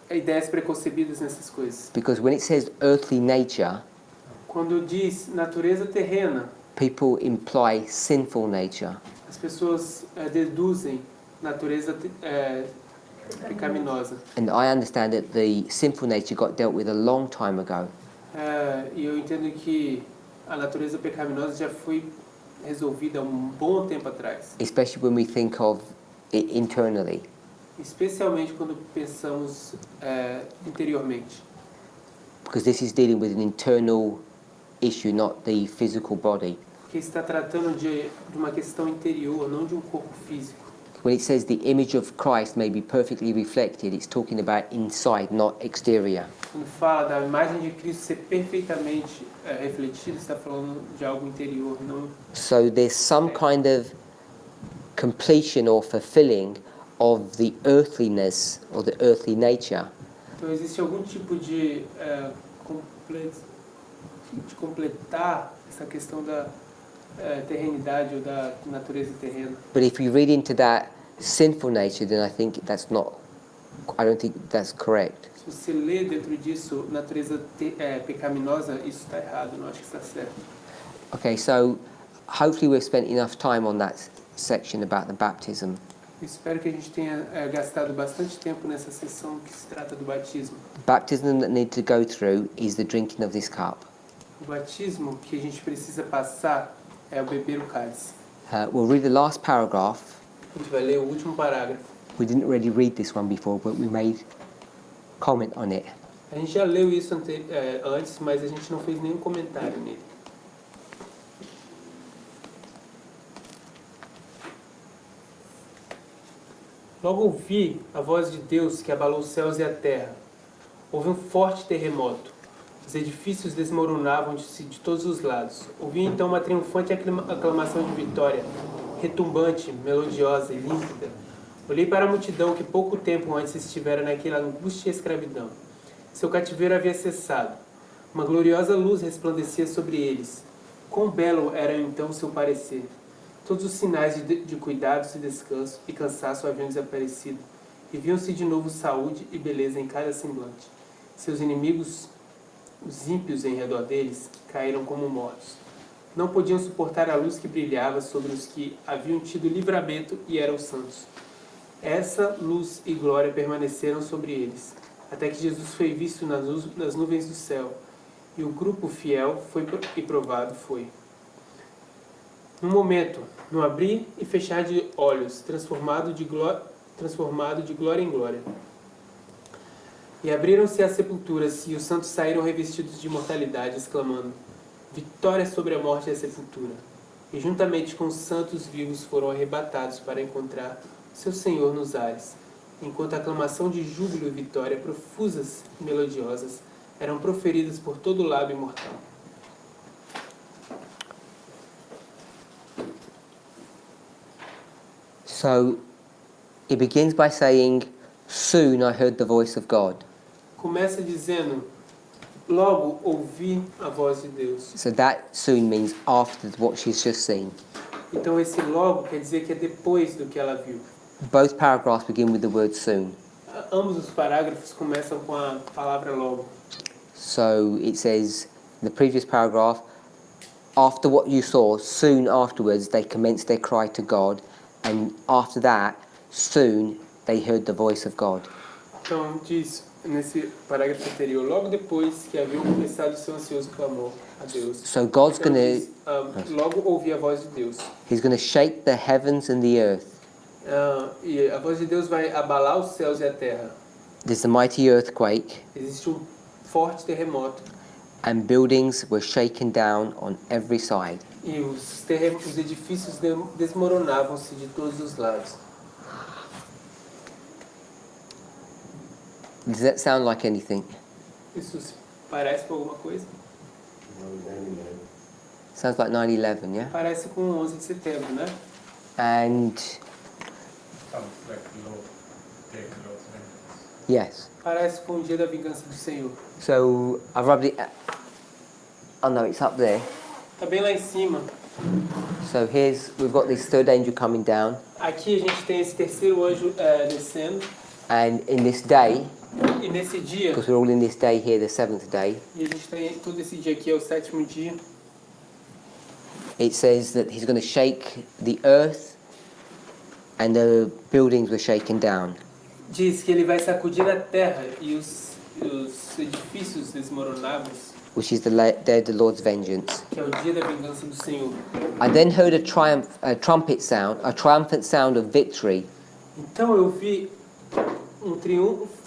ideias preconcebidas nessas coisas. because when it says earthly nature, Quando diz natureza terrena, people imply sinful nature. as pessoas deduzem natureza pecaminosa. And I understand that the sinful nature got dealt with a long time ago. E eu entendo que a natureza pecaminosa já foi resolvida há um bom tempo atrás. Especially when we think of it internally. Especialmente quando pensamos interiormente. Because this is dealing with an internal issue, not the physical body. Porque está tratando de uma questão interior, não de um corpo físico. When it says the image of Christ may be perfectly reflected, it's talking about inside, not exterior. Quando fala da imagem de Cristo ser perfeitamente refletida, está falando de algo interior, não. So there's some kind of completion or fulfilling of the earthliness or the earthly nature. Então existe algum tipo de completar essa questão da terrenidade ou da natureza terrena. But if you read into that sinful nature, then I don't think that's correct. Se você lê dentro disso natureza pecaminosa, isso está errado, não acho que está certo. Okay, so hopefully we've spent enough time on that section about the baptism. Eu espero que a gente tenha gastado bastante tempo nessa sessão que se trata do batismo. Baptism that needs to go through is the drinking of this cup. O batismo que a gente precisa passar é o beber o cálice. We'll read the last paragraph. A gente vai ler o último parágrafo. We didn't really read this one before, but we made comment on it. A gente já leu isso antes, mas a gente não fez nenhum comentário nele. Logo ouvi a voz de Deus que abalou os céus e a terra. Houve um forte terremoto. Os edifícios desmoronavam-se de todos os lados. Ouvi então uma triunfante aclamação de vitória, retumbante, melodiosa e límpida. Olhei para a multidão que pouco tempo antes estivera naquela angústia e escravidão. Seu cativeiro havia cessado. Uma gloriosa luz resplandecia sobre eles. Quão belo era então seu parecer. Todos os sinais de cuidados e descanso e cansaço haviam desaparecido. E viam-se de novo saúde e beleza em cada semblante. Seus inimigos, os ímpios em redor deles, caíram como mortos. Não podiam suportar a luz que brilhava sobre os que haviam tido livramento e eram santos. Essa luz e glória permaneceram sobre eles, até que Jesus foi visto nas nuvens do céu, e o grupo fiel e provado foi. Num momento, no abrir e fechar de olhos, transformado de glória em glória. E abriram-se as sepulturas, e os santos saíram revestidos de imortalidade, exclamando: vitória sobre a morte e a sepultura. E juntamente com os santos vivos foram arrebatados para encontrar seu Senhor nos ares, enquanto a aclamação de júbilo e vitória, profusas e melodiosas, eram proferidas por todo o lábio mortal. So it begins by saying, soon I heard the voice of God. Começa dizendo: logo ouvi a voz de Deus. So that soon means after what she's just seen. Então esse logo quer dizer que é depois do que ela viu. Both paragraphs begin with the word soon. Ambos os parágrafos começam com a palavra logo. So it says in the previous paragraph, after what you saw, soon afterwards they commenced their cry to God, and after that, soon they heard the voice of God. Então diz nesse parágrafo anterior, logo depois que haviam começado seu ansioso clamor a Deus. So God's Então, going diz, logo ouvi a voz de Deus. He's going to shake the heavens and the earth. E a voz de Deus vai abalar os céus e a terra. There's a mighty earthquake, existe forte terremoto and buildings were shaken down on every side. e os edifícios desmoronavam-se de todos os lados. Does that sound like anything? Isso parece com alguma coisa? Sounds like 9/11, yeah? Parece com o 11 de setembro, né? And Sounds like Lord's vengeance. yes. Parece com o dia da vingança do Senhor. So I've rubbed it. Oh no, it's up there. Tá bem lá em cima. So we've got this third angel coming down, Aqui a gente tem esse terceiro anjo descendo. and in this day, E nesse dia, because we're all in this day here, the seventh day, e a gente tem todo esse dia aqui, é o sétimo dia. it says that he's going to shake the earth, and the buildings were shaken down. Diz que ele vai sacudir a terra e os edifícios desmoronados, Which is the day of the Lord's vengeance. que é o dia da vingança do Senhor. I then heard a trumpet sound, a triumphant sound of victory, Então eu vi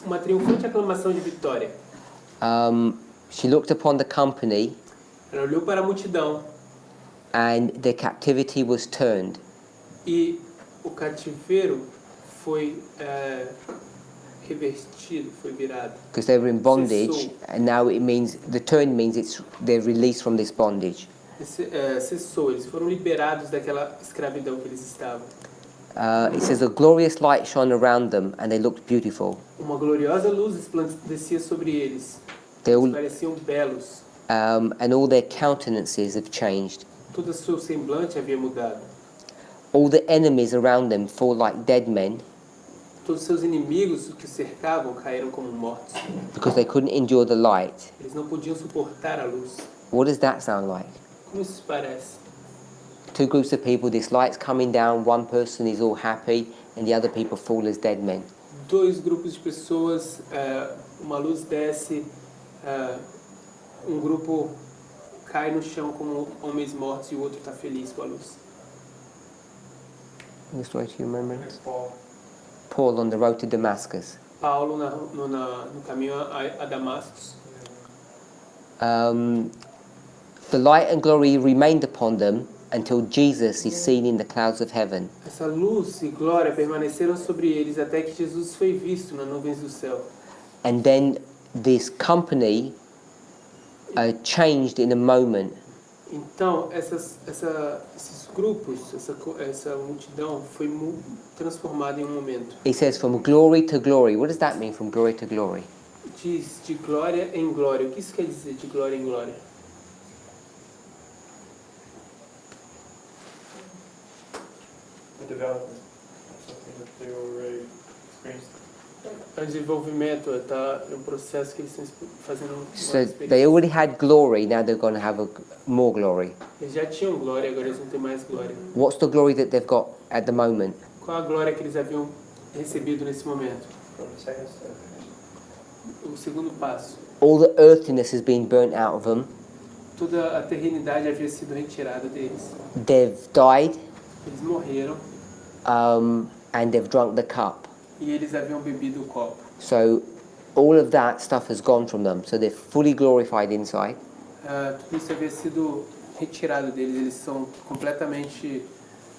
uma triunfante aclamação de vitória. She looked upon the company, Ela olhou para a multidão and their captivity was turned. e o cativeiro foi revertido, foi virado. Because they were in bondage, and now it means the turn means they're released from this bondage. Cessou, eles foram liberados daquela escravidão que eles estavam. It says a glorious light shone around them, and they looked beautiful. Uma gloriosa luz resplandecia sobre eles. They Eles all, pareciam belos. and all their countenances have changed. Todo o seu semblante havia mudado. All the enemies around them fall like dead men, Todos os seus inimigos que o cercavam caíram como mortos. because they couldn't endure the light. Eles não podiam suportar a luz. What does that sound like? Como isso parece? Two groups of people, this light's coming down, one person is all happy, and the other people fall as dead men. Dois grupos de pessoas, uma luz desce, grupo cai no chão como homens mortos e o outro está feliz com a luz. This way to remembrance. Paul. Paul on the road to Damascus. Paulo no caminho a Damasco. The light and glory remained upon them until Jesus is seen in the clouds of heaven. Essa luz e glória permaneceram sobre eles até que Jesus foi visto nas nuvens do céu. And then this company changed in a moment. Então, esses grupos, essa multidão foi transformada em um momento. It says from glory to glory. What does that mean, from glory to glory? Diz de glória em glória. O que isso quer dizer, de glória em glória? The development, something that they already experienced. É um desenvolvimento, é um processo que eles estão fazendo. So they already had glory, now they're going to have more glory. Eles já tinham glória, agora eles vão ter mais glória. What's the glory that they've got at the moment? Qual a glória que eles haviam recebido nesse momento? From the second step. O segundo passo. All the earthiness has been burnt out of them. Toda a eternidade havia sido retirada deles. They've died, Eles morreram and they've drunk the cup. e eles haviam bebido o copo. So all of that stuff has gone from them. So they're fully glorified inside. Tudo isso havia sido retirado deles. Eles são completamente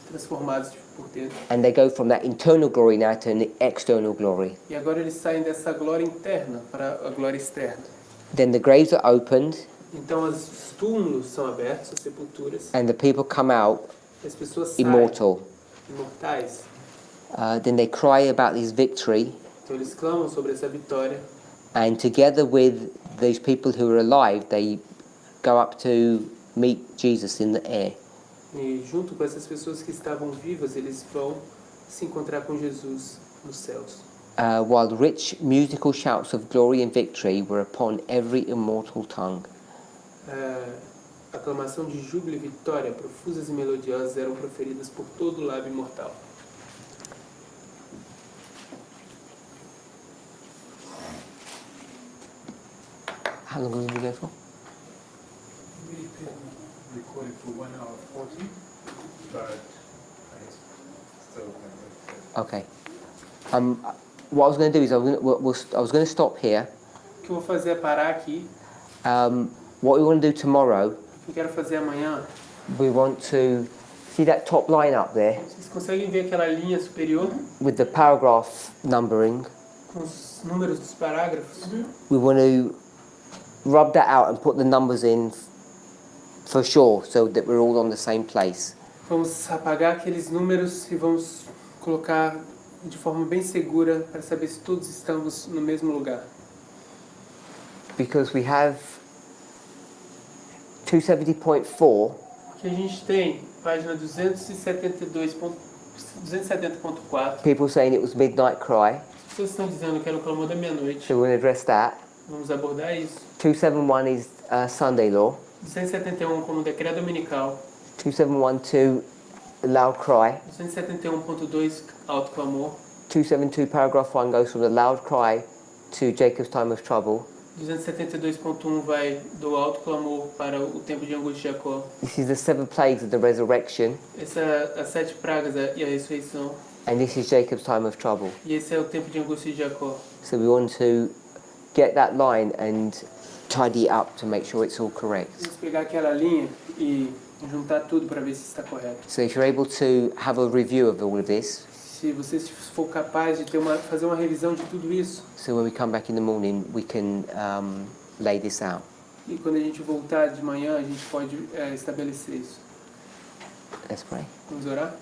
transformados por dentro. And they go from that internal glory now to an external glory. E agora eles saem dessa glória interna para a glória externa. Then the graves are opened, Então os túmulos são abertos, as sepulturas, and the people come out e as pessoas saem immortal. imortais. Then they cry about this victory, Então eles clamam sobre essa vitória. and together with these people who are alive, they go up to meet Jesus in the air. E junto com essas pessoas que estavam vivas, eles vão se encontrar com Jesus nos céus. While rich musical shouts of glory and victory were upon every immortal tongue. Aclamação de júbilo e vitória, profusas e melodiosas, eram proferidas por todo o lábio mortal. How long will we go for? We recorded for 1 hour 40, but I still Okay. what I was going to do is I was going to stop here. O que eu vou fazer é parar aqui. What we want to do tomorrow, O que eu quero fazer amanhã. we want to see that top line up there Vocês conseguem ver aquela linha superior with the paragraph numbering. com os números dos parágrafos? We want to rub that out and put the numbers in for sure, so that we're all on the same place. Vamos apagar aqueles números e vamos colocar de forma bem segura para saber se todos estamos no mesmo lugar. Because we have 270.4, Que a gente tem página 270.4. people saying it was Midnight Cry, As pessoas estão dizendo que era o clamor da meia-noite. so we're going to address that. Vamos abordar isso. 271 is Sunday Law. 271 como decreto dominical. 2712 Loud Cry. 271.2 alto clamor. 272 paragraph 1 goes from the loud cry to Jacob's time of trouble. 272.1 vai do alto clamor para o tempo de angústia de Jacó. This is the 7 plagues of the resurrection, As 7 pragas e a ressurreição. and this is Jacob's time of trouble. E esse é o tempo de angústia de Jacó. So we want to get that line and tidy it up to make sure it's all correct. Vamos pegar aquela linha e juntar tudo para ver se está correto. So if you're able to have a review of all of this, Se você for capaz de fazer uma revisão de tudo isso, so when we come back in the morning we can lay this out. e quando a gente voltar de manhã, a gente pode estabelecer isso. Let's pray. Vamos orar?